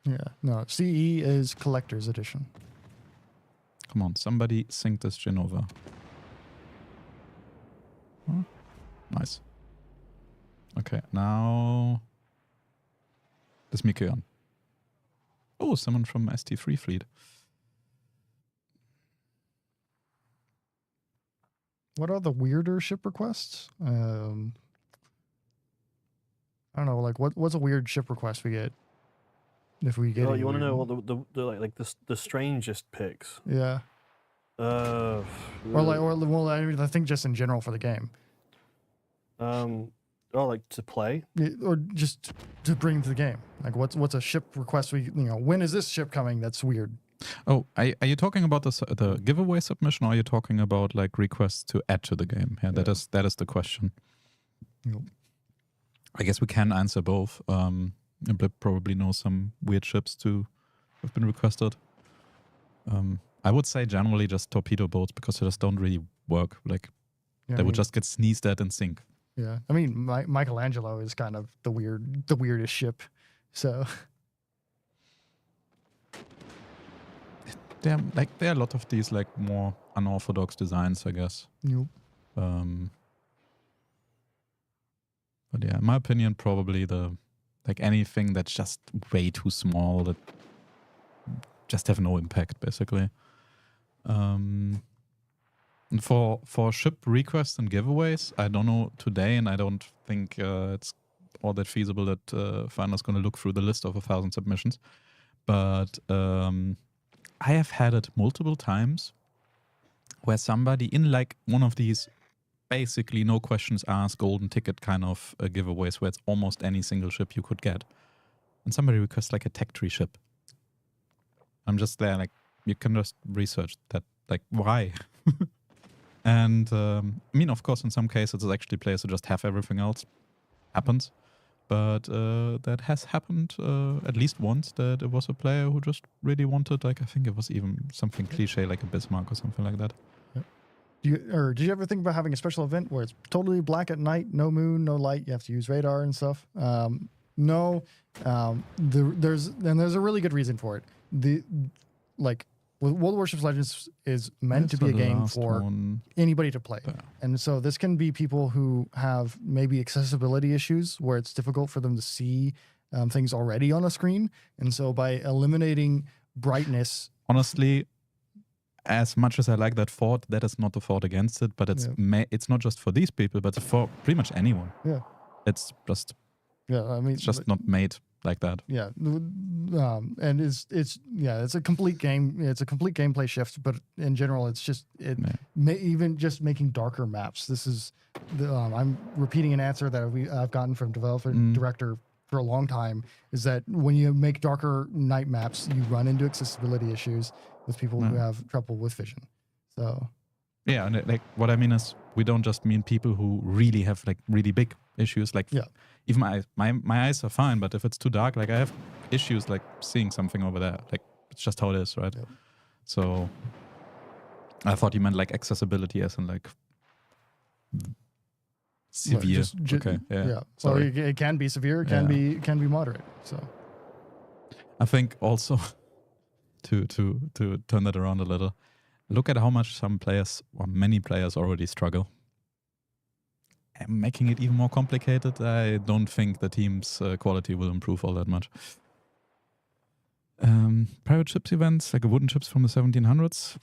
yeah, no. CE is collector's edition. Come on, somebody sink this Genova. Oh, nice. Okay, now this Mikoyan. Oh, someone from ST3 fleet. What are the weirder ship requests? I don't know. Like, what's a weird ship request we get? If we get, You want to know what the strangest picks? Yeah. Uh, Well, I mean, I think just in general for the game. like to play. Yeah, or just to bring to the game. Like, what's a ship request? When is this ship coming? That's weird. Oh, are you talking about the giveaway submission, or are you talking about like requests to add to the game? Yeah, that is the question. Yep. I guess we can answer both. And Blip probably knows some weird ships to have been requested. I would say generally just torpedo boats because they just don't really work. Like they would just get sneezed at and sink. Yeah, I mean, Michelangelo is kind of the weirdest ship. So there are a lot of these like more unorthodox designs, I guess. Yep. But yeah, in my opinion, probably anything that's just way too small that just have no impact, basically. And for ship requests and giveaways, I don't know today, and I don't think it's all that feasible that Finder's going to look through the list of 1,000 submissions. But I have had it multiple times where somebody in like one of these basically no questions asked golden ticket kind of giveaways where it's almost any single ship you could get, and somebody requests like a tech tree ship. I'm just there like, you can just research that, like, why? And I mean, of course, in some cases it's actually players who just have everything else. Happens. But that has happened at least once, that it was a player who just really wanted, like, I think it was even something cliche like a Bismarck or something like that. Did you ever think about having a special event where it's totally black at night, no moon, no light, you have to use radar and stuff? No. There's a really good reason for it. World Warships Legends is meant to be a game for anybody to play. And so this can be people who have maybe accessibility issues where it's difficult for them to see things already on a screen. And so by eliminating brightness... Honestly, as much as I like that thought, that is not a thought against it, but it's not just for these people, but for pretty much anyone. Yeah. It's just... Yeah, I mean... It's just not made like that. Yeah. And it's a complete game. It's a complete gameplay shift, but in general, it's just... even just making darker maps. This is... I'm repeating an answer that I've gotten from developer director for a long time, is that when you make darker night maps, you run into accessibility issues with people who have trouble with vision. So... Yeah, and like what I mean is, we don't just mean people who really have like really big issues. Like, even my eyes are fine, but if it's too dark, like I have issues like seeing something over there. Like, it's just how it is, right? Yeah. So I thought you meant like accessibility as in like severe. Okay, yeah. So it can be severe, it can be moderate. So I think also to turn that around a little. Look at how much some players, or many players, already struggle. And making it even more complicated, I don't think the team's quality will improve all that much. Private ships events, like wooden ships from the 1700s.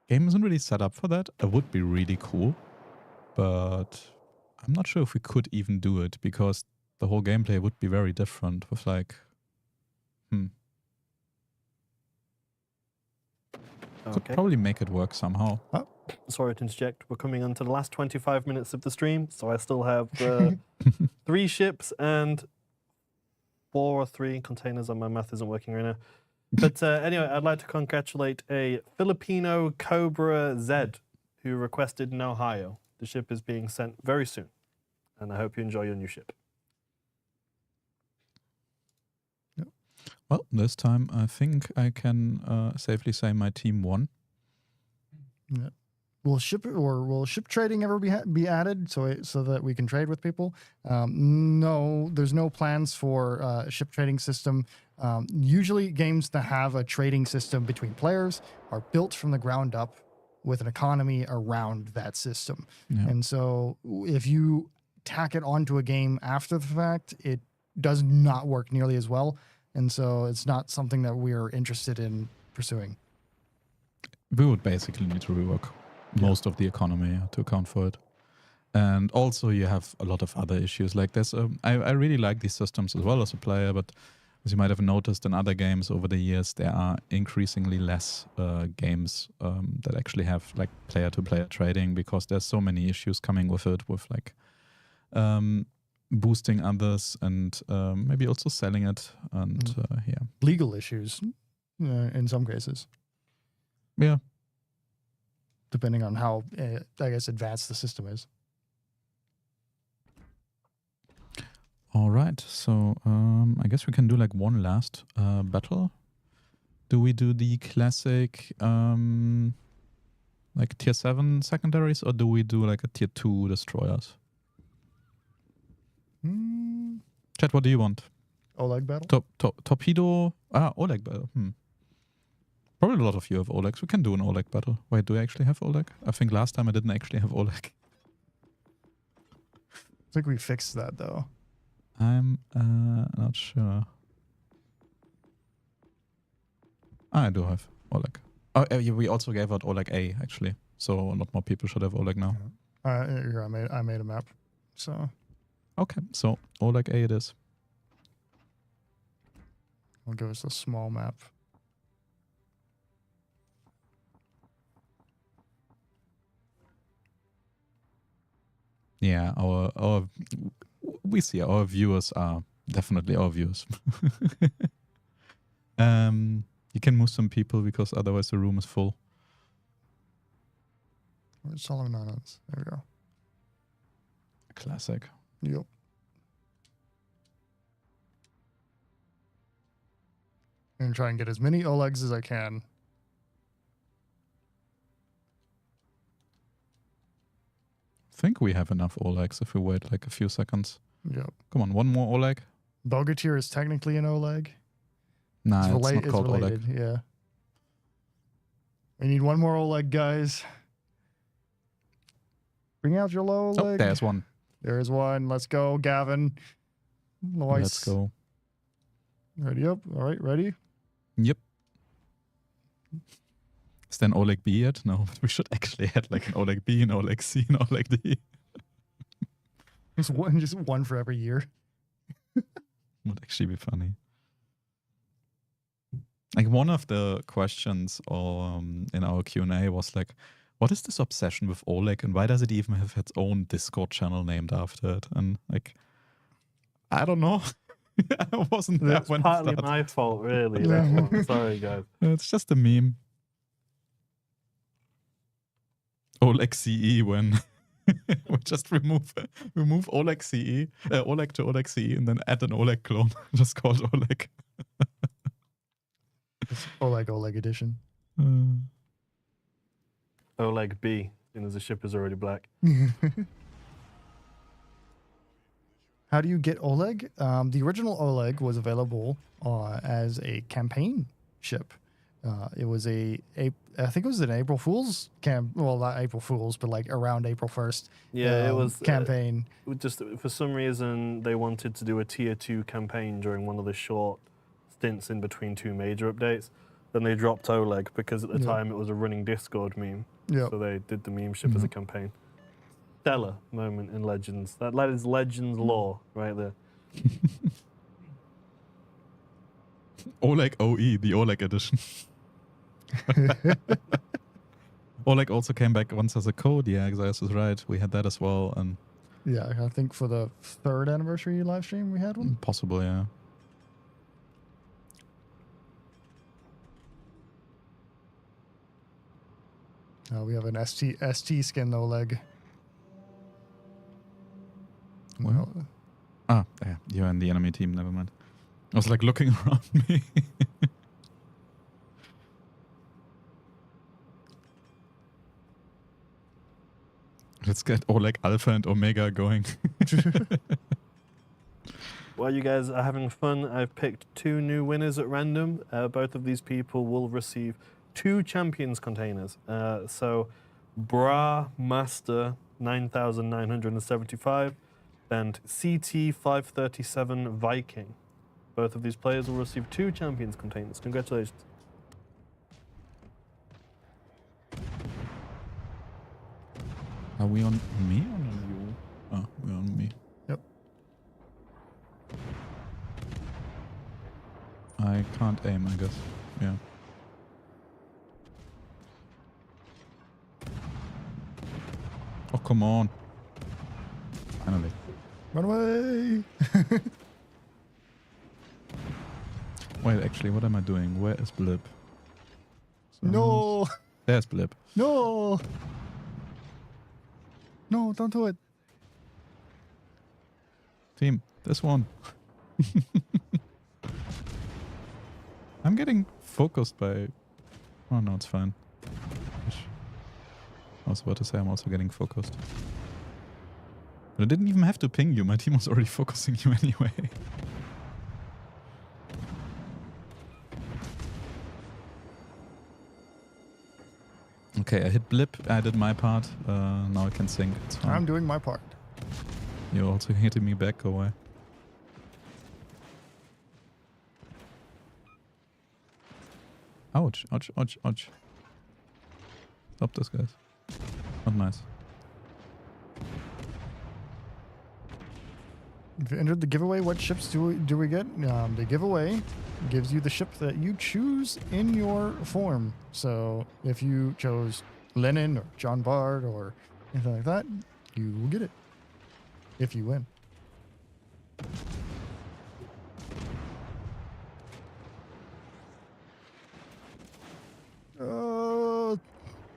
Game isn't really set up for that. It would be really cool, but I'm not sure if we could even do it, because the whole gameplay would be very different with like, Could probably make it work somehow. Oh, sorry to interject. We're coming on to the last 25 minutes of the stream, so I still have 3 ships and 4 or 3 containers, and my math isn't working right now. But anyway, I'd like to congratulate a Filipino Cobra Z who requested in Ohio. The ship is being sent very soon, and I hope you enjoy your new ship. Well, this time I think I can safely say my team won. Yeah. Will ship trading ever be added so that we can trade with people? No, there's no plans for a ship trading system Usually games that have a trading system between players are built from the ground up with an economy around that system. Yeah. And so if you tack it onto a game after the fact, it does not work nearly as well. And so it's not something that we're interested in pursuing. We would basically need to rework most of the economy to account for it. And also you have a lot of other issues. Like there's I really like these systems as well as a player, but as you might have noticed in other games over the years, there are increasingly less games that actually have like player-to-player trading, because there's so many issues coming with it, with like boosting others and maybe also selling it. And yeah. Legal issues in some cases, Yeah. depending on how, I guess, advanced the system is. All right. So I guess we can do like one last battle. Do we do the classic like tier 7 secondaries, or do we do like a tier 2 destroyers? Chat, what do you want? Oleg battle? Torpedo? Oleg battle. Probably a lot of you have Olegs. We can do an Oleg battle. Wait, do I actually have Oleg? I think last time I didn't actually have Oleg. I think we fixed that, though. I'm not sure. I do have Oleg. Oh, yeah, we also gave out Oleg A, actually. So a lot more people should have Oleg now. Here, I made a map. So Okay, so Oleg A it is. I'll give us a small map. Yeah, we see our viewers are definitely our viewers. You can move some people because otherwise the room is full. Where's Solomon Islands? There we go. Classic. Yep. I'm gonna try and get as many Olegs as I can. I think we have enough Olegs if we wait like a few seconds. Yep. Come on, one more Oleg. Bogatyr is technically an Oleg. Nah, it's not called related, Oleg. yeah. We need one more Oleg, guys. Bring out your low Oh, Oleg. there's one. There's one. Let's go, Gavin. Nice. Let's go. Ready up? All right, ready? Yep. Is there an Oleg B yet? No, but we should actually add like an Oleg B, an Oleg C, and Oleg D. Just one for every year. Would actually be funny. Like one of the questions in our Q&A was like, what is this obsession with Oleg and why does it even have its own Discord channel named after it? And like, I don't know. I wasn't there That's when partly it started. my fault, really. That one. Sorry, guys. It's just a meme. Oleg CE when we just remove Oleg CE, Oleg to Oleg CE, and then add an Oleg clone just called Oleg. It's Oleg edition. Oleg B, and as the ship is already black. How do you get Oleg? The original Oleg was available as a campaign ship. It was I think it was an April Fool's well, not April Fool's, but like around April 1st. Yeah, it was campaign. Just for some reason, they wanted to do a tier 2 campaign during one of the short stints in between 2 major updates. Then they dropped Oleg because at the time it was a running Discord meme. Yep. So they did the meme ship as a campaign. Stellar moment in Legends. That is Legends lore right there. Oleg OE, the Oleg edition. Oleg also came back once as a code. Yeah, Xaius is right. We had that as well. And Yeah, I think for the 3rd anniversary live stream we had one. possible, yeah. We have an ST skin Oleg. Well, yeah, you're in the enemy team. Never mind. I was like looking around me. Let's get Oleg Alpha and Omega going. while you guys are having fun, I've picked 2 new winners at random. Both of these people will receive 2 champions containers. So Bra Master 9975 and CT 537 Viking. Both of these players will receive 2 champions containers. Congratulations. Are we on me or on you? Oh, we're on me. Yep. I can't aim, I guess. Yeah. Oh, come on. Finally. Run away! Wait, actually, what am I doing? Where is Blip? No! There's Blip. No! No, don't do it. Team, this one. I'm getting focused by... Oh, no, it's fine. I was about to say I'm also getting focused. But I didn't even have to ping you. My team was already focusing you anyway. Okay, I hit Blip. I did my part. Now I can sink. It's fine. I'm doing my part. You're also hitting me back. Go away. Ouch, ouch, ouch, ouch. Stop this, guys. Not nice. If you entered the giveaway, what ships do we get? The giveaway gives you the ship that you choose in your form. So if you chose Lenin or John Bard or anything like that, you will get it if you win.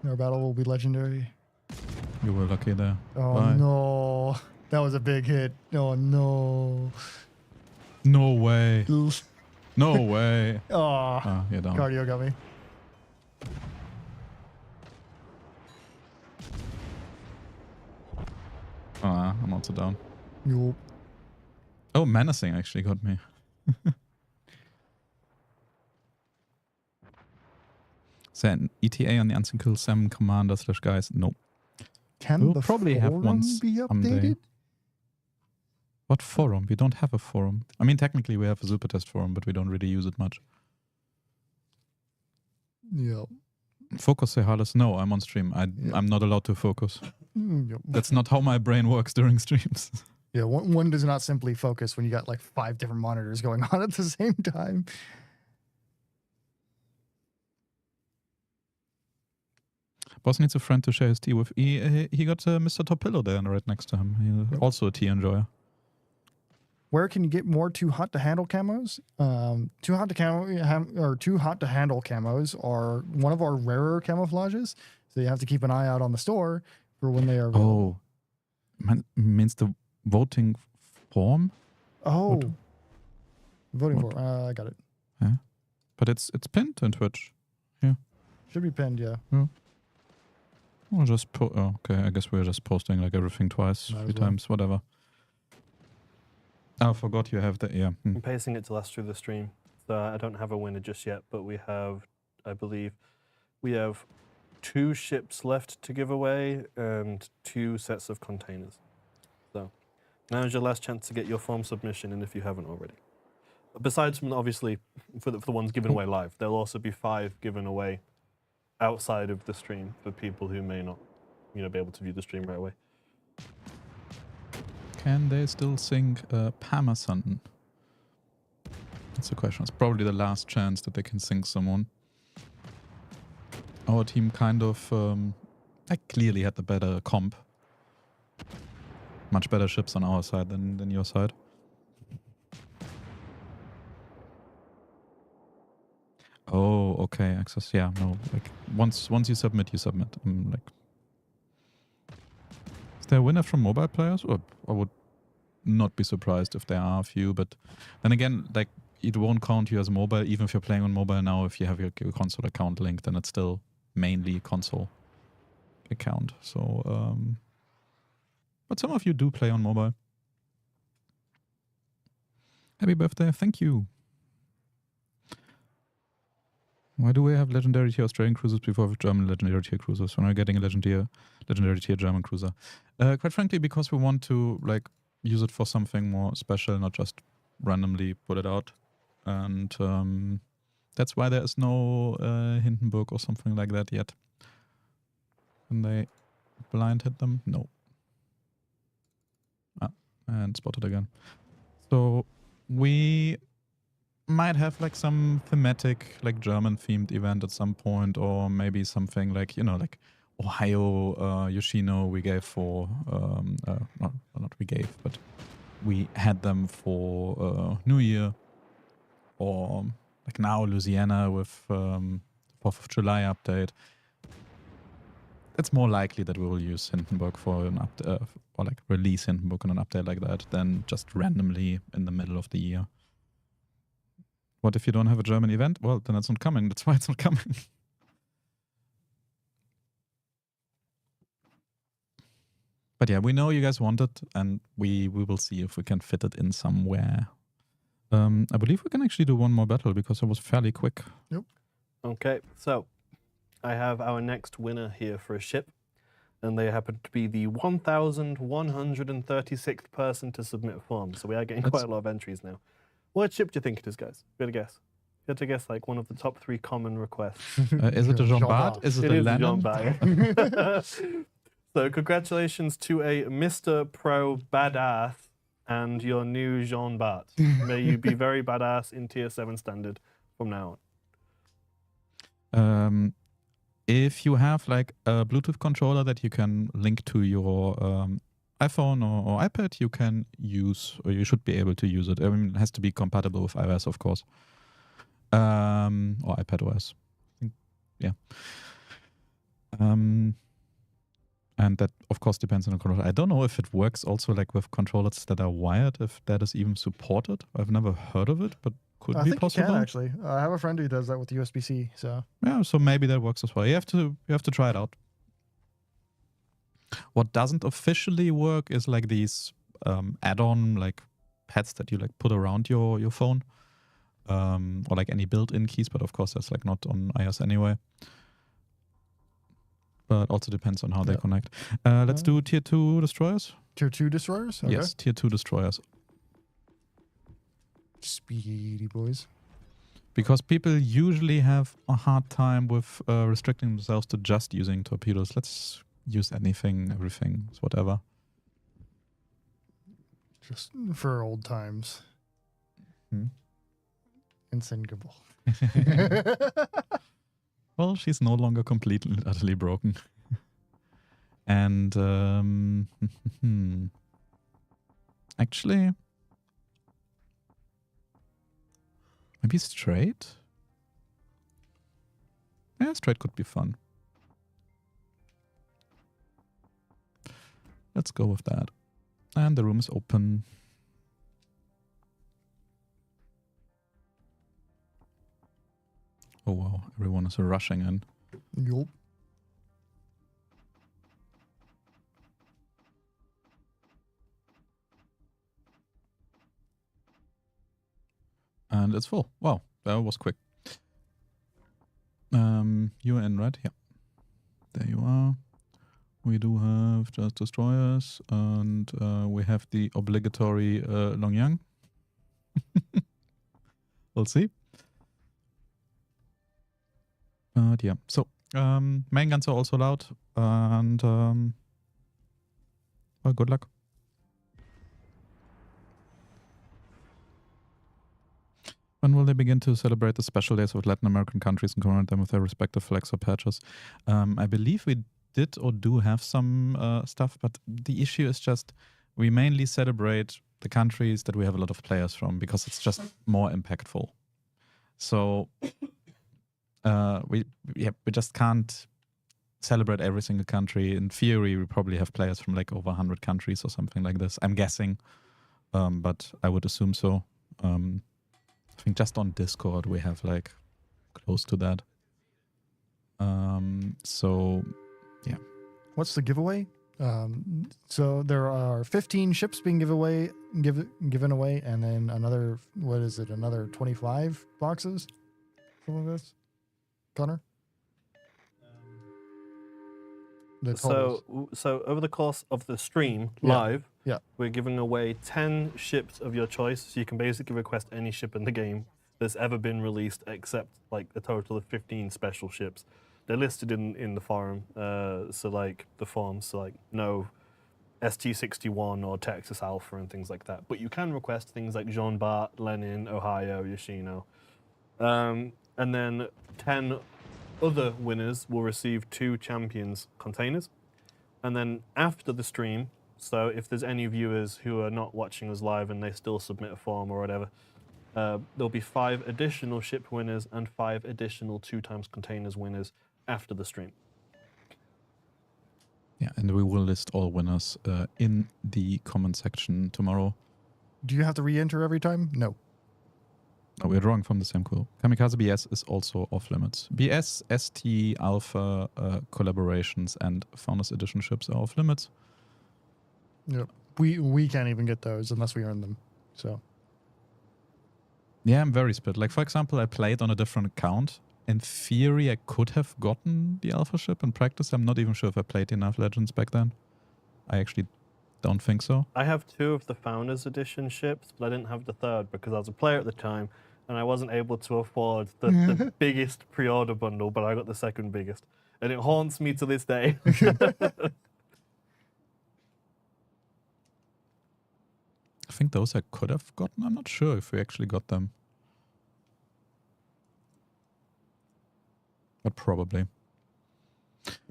Our battle will be legendary. You were lucky there. Oh Bye. no, that was a big hit. Oh no. No way. No way. Oh, Ah, you're down. cardio got me. Ah, I'm also down. Yup. Oh, menacing actually got me. Send ETA on the unseen kill 7 commander / guys. No. Can We'll the probably have forum one be someday. updated? What forum? We don't have a forum. I mean, technically we have a super test forum, but we don't really use it much. Yep. Focus, say Harless. No, I'm on stream. I'm not allowed to focus. Yep. That's not how my brain works during streams. Yeah, one does not simply focus when you got like 5 different monitors going on at the same time. Boss needs a friend to share his tea with. He got Mr. Topillo there right next to him. He's also a tea enjoyer. Where can you get more too hot to handle camos? Too hot to handle camos are one of our rarer camouflages. So you have to keep an eye out on the store for when they are available. Oh, means the voting form. Oh, What? voting What? for. I got it. Yeah, but it's pinned on Twitch. Should be pinned. Yeah. We'll just oh, okay. I guess we're just posting like everything twice, Might as 3 well. times, whatever. Oh, I forgot you have the I'm pacing it to last through the stream. So I don't have a winner just yet, but we have, I believe, we have 2 ships left to give away and 2 sets of containers. So now is your last chance to get your form submission in if you haven't already. Besides from obviously for the ones given away live, there'll also be 5 given away outside of the stream for people who may not, be able to view the stream right away. Can they still sing Parmesan? That's the question. It's probably the last chance that they can sing someone. Our team kind of clearly had the better comp. Much better ships on our side than your side. Oh, okay. Access. Yeah, no. Like once you submit, you submit. Is there a winner from mobile players? Or I would not be surprised if there are a few, but then again, like it won't count you as mobile, even if you're playing on mobile now. If you have your console account linked, then it's still mainly console account. So, but some of you do play on mobile. Happy birthday. Thank you. Why do we have legendary tier Australian cruisers before we have German legendary tier cruisers? When we're getting a legendary tier German cruiser. Quite frankly, because we want to like use it for something more special, not just randomly put it out. And that's why there is no Hindenburg or something like that yet. Can they blind hit them? No. And spotted again. So we might have like some thematic, like German themed event at some point, or maybe something like, you know, like Ohio Yoshino we gave for, not we gave, but we had them for New Year, or like now Louisiana with 4th of July update. It's more likely that we will use Hindenburg for an update, or like release Hindenburg on an update like that, than just randomly in the middle of the year. What if you don't have a German event? Well, then it's not coming. That's why it's not coming. But yeah, we know you guys want it, and we will see if we can fit it in somewhere. I believe we can actually do one more battle because it was fairly quick. Yep. Okay, so I have our next winner here for a ship, and they happen to be the 1,136th person to submit a form. So we are getting quite a lot of entries now. What ship do you think it is, guys? You got to guess. You got to guess like one of the top 3 common requests. Is it a Jean Bart? Is it a is Lennon? Jean Bart. So congratulations to a Mr. Pro Badass and your new Jean Bart. May you be very badass in Tier 7 standard from now on. If you have like a Bluetooth controller that you can link to your iPhone or iPad, you can use, or you should be able to use it. I mean, it has to be compatible with iOS, of course, or iPadOS. Yeah. And that, of course, depends on the controller. I don't know if it works also like with controllers that are wired, if that is even supported. I've never heard of it, but could be possible. I think you can, actually. I have a friend who does that with USB-C. So yeah, so maybe that works as well. You have to try it out. What doesn't officially work is like these add-on like pads that you like put around your phone, or like any built-in keys. But of course, that's like not on iOS anyway. But also depends on how they connect. Let's do Tier 2 destroyers. Tier 2 destroyers? Okay. Yes, Tier 2 destroyers. Speedy boys. Because people usually have a hard time with restricting themselves to just using torpedoes. Let's use anything, everything, whatever. Just for old times. Insinkable. Well, she's no longer completely and utterly broken. And actually, maybe straight? Yeah, straight could be fun. Let's go with that. And the room is open. Oh wow, everyone is rushing in. Yup. And it's full. Wow, that was quick. You're in, right? Yeah. There you are. We do have just destroyers, and we have the obligatory Longyang. We'll see. Yeah, so main guns are also allowed, and well, good luck. When will they begin to celebrate the special days of Latin American countries and commemorate them with their respective flags or patches? I believe we did or do have some stuff, but the issue is just we mainly celebrate the countries that we have a lot of players from because it's just more impactful. So we just can't celebrate every single country. In theory, we probably have players from like over 100 countries or something like this. I'm guessing, but I would assume so. I think just on Discord we have like close to that. So, yeah. What's the giveaway? So there are 15 ships being given away, and then another, what is it, another 25 boxes? Something like this? Connor? The totals. So over the course of the stream Yeah. live, Yeah. we're giving away 10 ships of your choice. So you can basically request any ship in the game that's ever been released, except like a total of 15 special ships. They're listed in the forum. So like the forms, so like no ST-61 or Texas Alpha and things like that. But you can request things like Jean Bart, Lenin, Ohio, Yoshino. And then 10 other winners will receive 2 champions containers. And then after the stream, so if there's any viewers who are not watching us live and they still submit a form or whatever, there'll be 5 additional ship winners and 5 additional 2 times containers winners after the stream. Yeah, and we will list all winners in the comment section tomorrow. Do you have to re-enter every time? No. No, we're drawing from the same pool. Kamikaze BS is also off limits. BS, ST, Alpha, collaborations, and Founders Edition ships are off limits. Yep. We can't even get those unless we earn them. So. Yeah, I'm very split. Like, for example, I played on a different account. In theory, I could have gotten the Alpha ship in practice. I'm not even sure if I played enough Legends back then. I actually don't think so. I have 2 of the Founders Edition ships, but I didn't have the 3rd because I was a player at the time and I wasn't able to afford the biggest pre-order bundle, but I got the 2nd biggest. And it haunts me to this day. I think those I could have gotten. I'm not sure if we actually got them. But probably.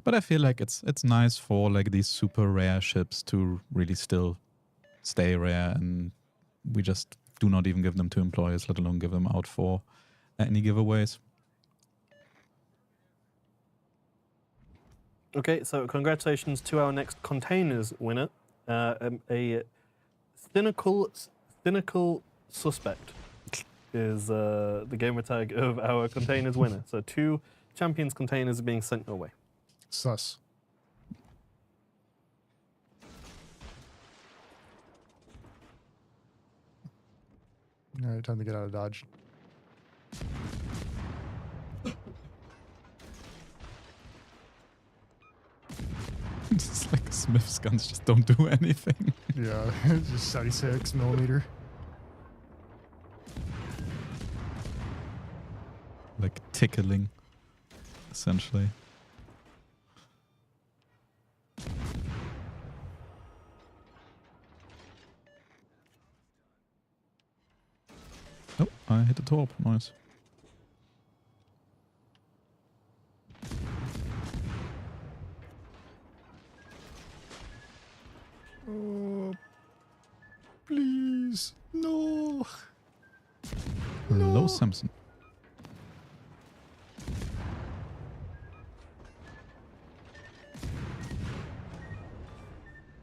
But I feel like it's nice for like these super rare ships to really still stay rare, and we just do not even give them to employers, let alone give them out for any giveaways. Okay, so congratulations to our next containers winner, a cynical suspect is the gamer tag of our containers winner. So 2 champions containers are being sent your way. Sus. All right, time to get out of Dodge. It's like Smith's guns just don't do anything. Yeah, just 76 millimeter. Like tickling, essentially. Oh, I hit the top. Nice. Oh, please. No. Hello, Samson.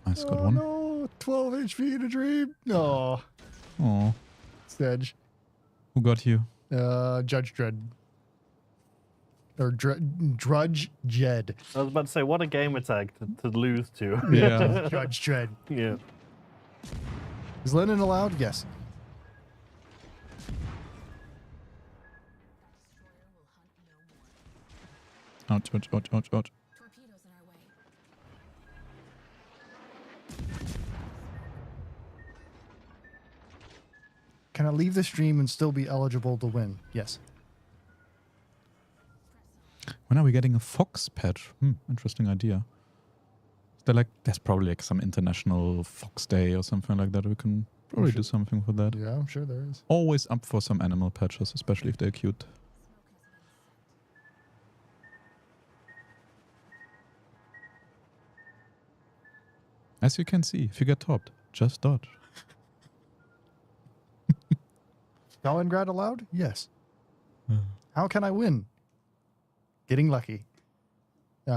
Nice, got one. No, 12 HP in a dream. No. Oh, Sedge. who got you? Judge Dredd. Or Drudge Jed. I was about to say, what a gamer tag to lose to. Yeah. Judge Dredd. Yeah. Is Lennon allowed? Yes. Ouch, ouch, ouch, ouch, ouch. Torpedoes in our way. Can I leave the stream and still be eligible to win? Yes. When are we getting a Fox patch? Interesting idea. Is there like, there's probably like some international Fox Day or something like that. We can probably do something for that. Yeah, I'm sure there is. Always up for some animal patches, especially if they're cute. As you can see, if you get topped, just dodge. Stalingrad allowed? Yes. How can I win? Getting lucky.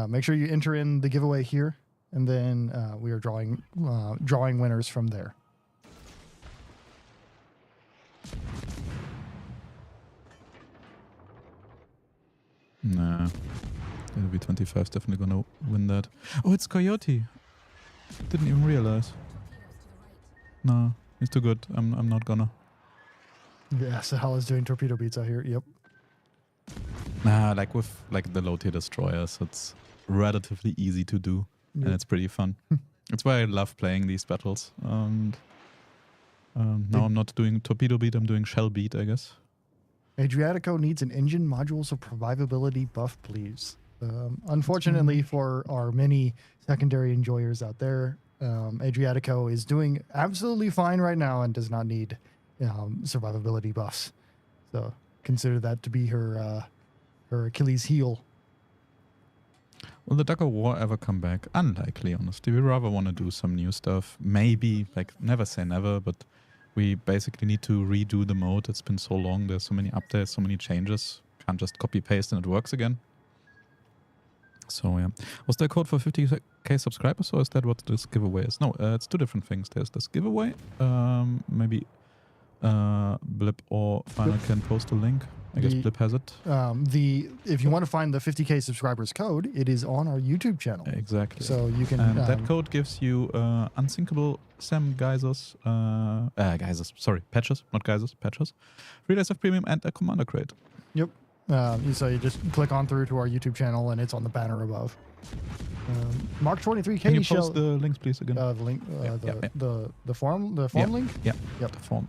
Make sure you enter in the giveaway here, and then we are drawing winners from there. Nah. The V25 is definitely gonna win that. Oh, it's Coyote. Didn't even realize. No, he's too good. I'm not gonna. Yeah, so Hal is doing torpedo beats out here. Yep. Nah, like with like the low tier destroyers, it's relatively easy to do, and Yep. it's pretty fun. That's why I love playing these battles. And now I'm not doing torpedo beat. I'm doing shell beat, I guess. Adriatico needs an engine module survivability buff, please. Unfortunately for our many secondary enjoyers out there, Adriatico is doing absolutely fine right now and does not need survivability buffs. So consider that to be her Achilles heel. Will the Dagger War ever come back? Unlikely, honestly. We rather want to do some new stuff. Maybe, like, never say never, but we basically need to redo the mode. It's been so long. There's so many updates, so many changes. Can't just copy paste and it works again. So, yeah. Was there a code for 50k subscribers, or is that what this giveaway is? No, it's two different things. There's this giveaway. Maybe Blip or Final can post a link. I guess Blip has it. If you want to find the 50k subscribers code, it is on our YouTube channel. Exactly. So you can. And that code gives you unsinkable Sam geysers, sorry, patches, not geysers, patches. 3 days of premium and a commander crate. Yep. So you just click on through to our YouTube channel and it's on the banner above. Mark 23 Can you Katie post the links, please, again? the link, the form link. Yeah. Yep. The form.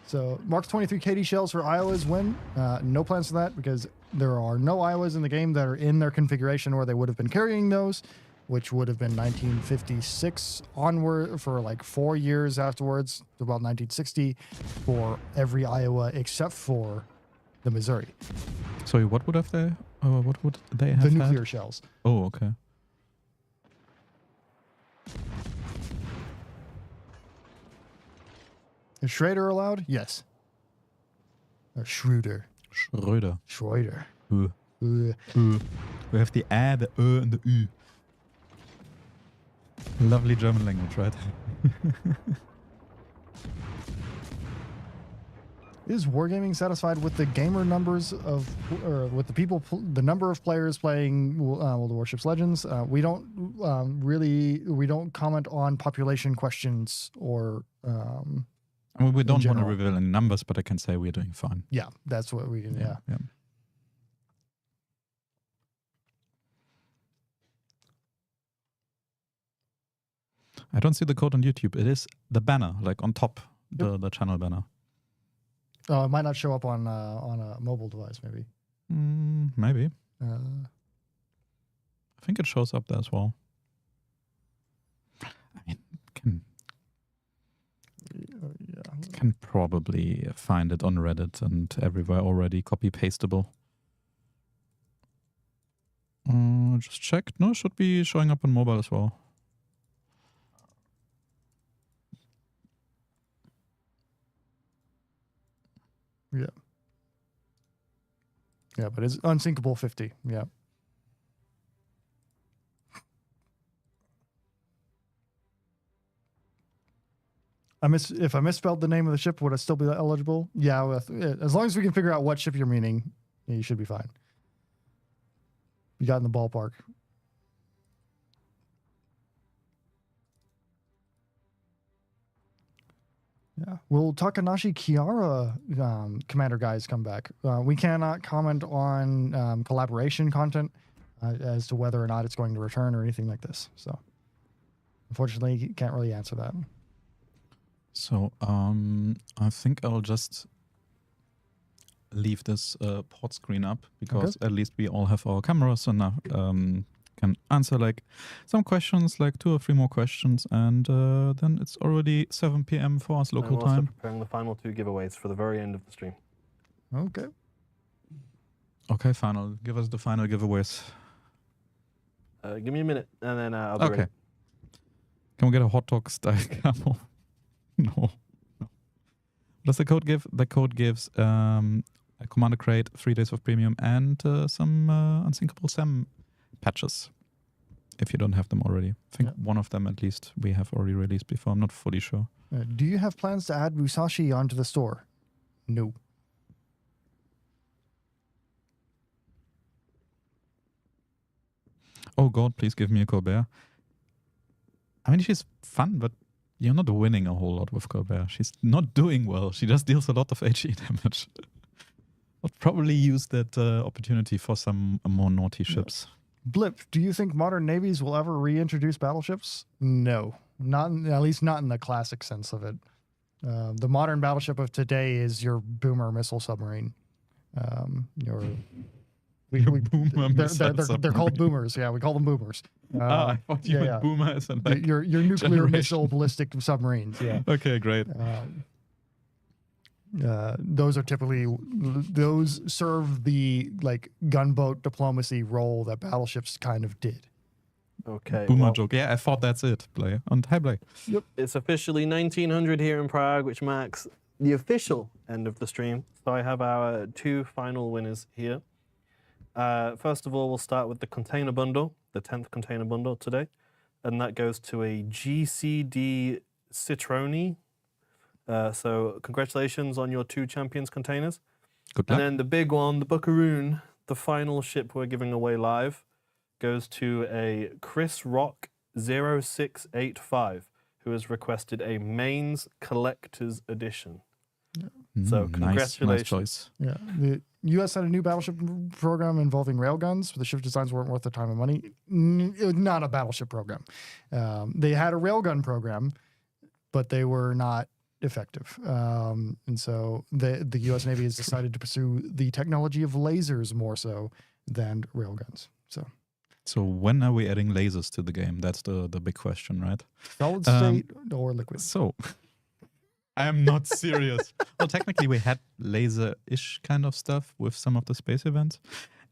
So Mark's 23 KD shells for Iowa's win. No plans for that because there are no Iowas in the game that are in their configuration or they would have been carrying those, which would have been 1956 onward for like 4 years afterwards, to about 1960 for every Iowa except for the Missouri. Sorry, what would have they? What would they have? The had? nuclear shells. Oh, okay. Is Schrader allowed? Yes. Or Schroeder. Schröder. Schroeder. We have the A, the Ö, and the Ü. Lovely German language, right? Is Wargaming satisfied with the gamer numbers of, or with the people, the number of players playing World of Warships Legends? We don't we don't comment on population questions or. I mean, we don't want to general. reveal any numbers, but I can say we're doing fine. Yeah, that's what we can. Yeah. I don't see the code on YouTube. It is the banner, like on top, the channel banner. Oh, it might not show up on a mobile device, maybe. Maybe. Uh, I think it shows up there as well. I mean, can probably find it on Reddit and everywhere already. Copy pastable. Just checked. No, it should be showing up on mobile as well. Yeah. Yeah, but it's unsinkable 50. Yeah. If I misspelled the name of the ship, would I still be eligible? Yeah, as long as we can figure out what ship you're meaning, you should be fine. You got in the ballpark. Yeah. Will Takanashi Kiara commander guys come back? We cannot comment on collaboration content as to whether or not it's going to return or anything like this. So, unfortunately, can't really answer that. So, I think I'll just leave this port screen up because at least we all have our cameras and can answer like some questions, like 2 or 3 more questions, and then it's already 7 p.m. for us local I'm also time. preparing the final 2 giveaways for the very end of the stream. Okay. Okay, final. Give us the final giveaways. Give me a minute, and then I'll be ready. Can we get a hot dog style camo? No. What does the code give? The code gives a commander crate, 3 days of premium, and some unsinkable SAM patches, if you don't have them already. I think one of them at least we have already released before. I'm not fully sure. Do you have plans to add Musashi onto the store? No. Oh God, please give me a Colbert. I mean, she's fun, but you're not winning a whole lot with Colbert. She's not doing well. She just deals a lot of HE damage. I'll probably use that opportunity for some more naughty ships. Blip, do you think modern navies will ever reintroduce battleships? No, at least not in the classic sense of it. The modern battleship of today is your boomer missile submarine. They're called boomers. Yeah, we call them boomers. I thought you meant boomer as in like your nuclear missile ballistic submarines. Yeah. Okay, great. Those serve the like gunboat diplomacy role that battleships kind of did. Okay. Boomer joke. Yeah, I thought that's it. Play on hi Blake. Yep. It's officially 1900 here in Prague, which marks the official end of the stream. So I have our 2 final winners here. First of all, we'll start with the container bundle, the 10th container bundle today. And that goes to a GCD Citroni. So congratulations on your 2 champions containers. Good luck. And then the big one, the Buckaroon, the final ship we're giving away live, goes to a Chris Rock 0685, who has requested a Mains Collector's Edition. So congratulations. Nice choice. Yeah, the U.S. had a new battleship program involving railguns. The ship designs weren't worth the time and money. It was not a battleship program. They had a railgun program, but they were not effective. And so the U.S. Navy has decided to pursue the technology of lasers more so than railguns. So when are we adding lasers to the game? That's the big question, right? Solid state or liquid. So I am not serious. Well, technically we had laser-ish kind of stuff with some of the space events.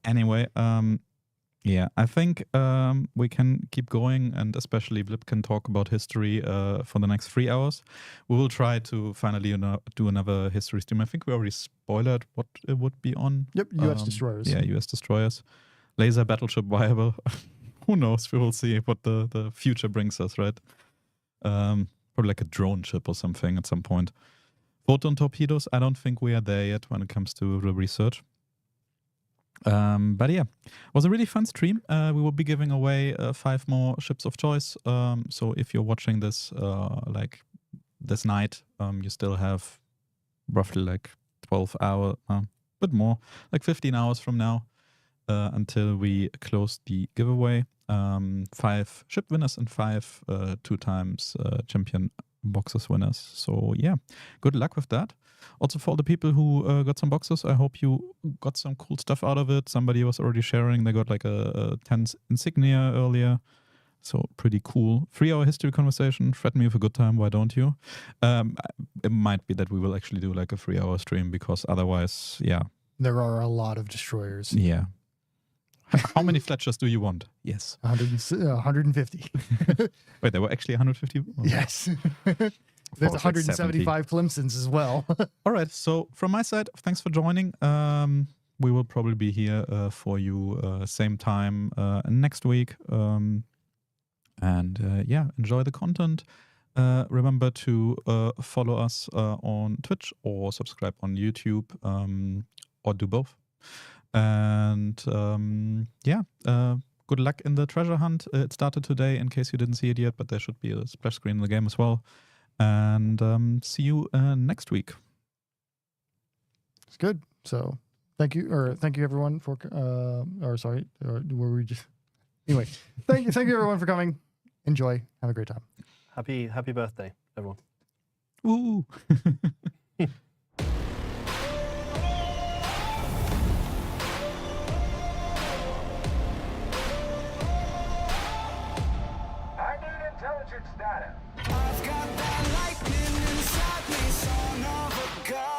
Anyway, yeah, I think we can keep going, and especially Blip can talk about history for the next 3 hours. We will try to finally do another history stream. I think we already spoiled what it would be on. Yep, U.S. destroyers. Yeah, U.S. destroyers. Laser battleship viable. Who knows? We will see what the future brings us, right? Probably like a drone ship or something at some point. Photon torpedoes, I don't think we are there yet when it comes to the research. But yeah, it was a really fun stream. We will be giving away 5 more ships of choice. So if you're watching this like this night, you still have roughly like 12 hours, bit more, like 15 hours from now until we close the giveaway. 5 ship winners and 5 2 times champion boxes winners. So yeah, good luck with that. Also for all the people who got some boxes, I hope you got some cool stuff out of it. Somebody was already sharing. They got like a 10 insignia earlier. So pretty cool. 3-hour history conversation. Threaten me with a good time. Why don't you? It might be that we will actually do like a 3-hour stream because otherwise, yeah. There are a lot of destroyers. Yeah. How many Fletchers do you want? Yes. 150. Wait, there were actually 150? Oh. Yes. There's 175 Clemsons as well. All right. So from my side, thanks for joining. We will probably be here for you same time next week. Yeah, enjoy the content. Remember to follow us on Twitch or subscribe on YouTube or do both. And yeah, good luck in the treasure hunt. It started today in case you didn't see it yet, but there should be a splash screen in the game as well. And see you next week. It's good. So thank you everyone for were we just anyway, thank you everyone for coming. Enjoy. Have a great time. Happy birthday, everyone. Woo! I've got that lightning inside me, son of a gun.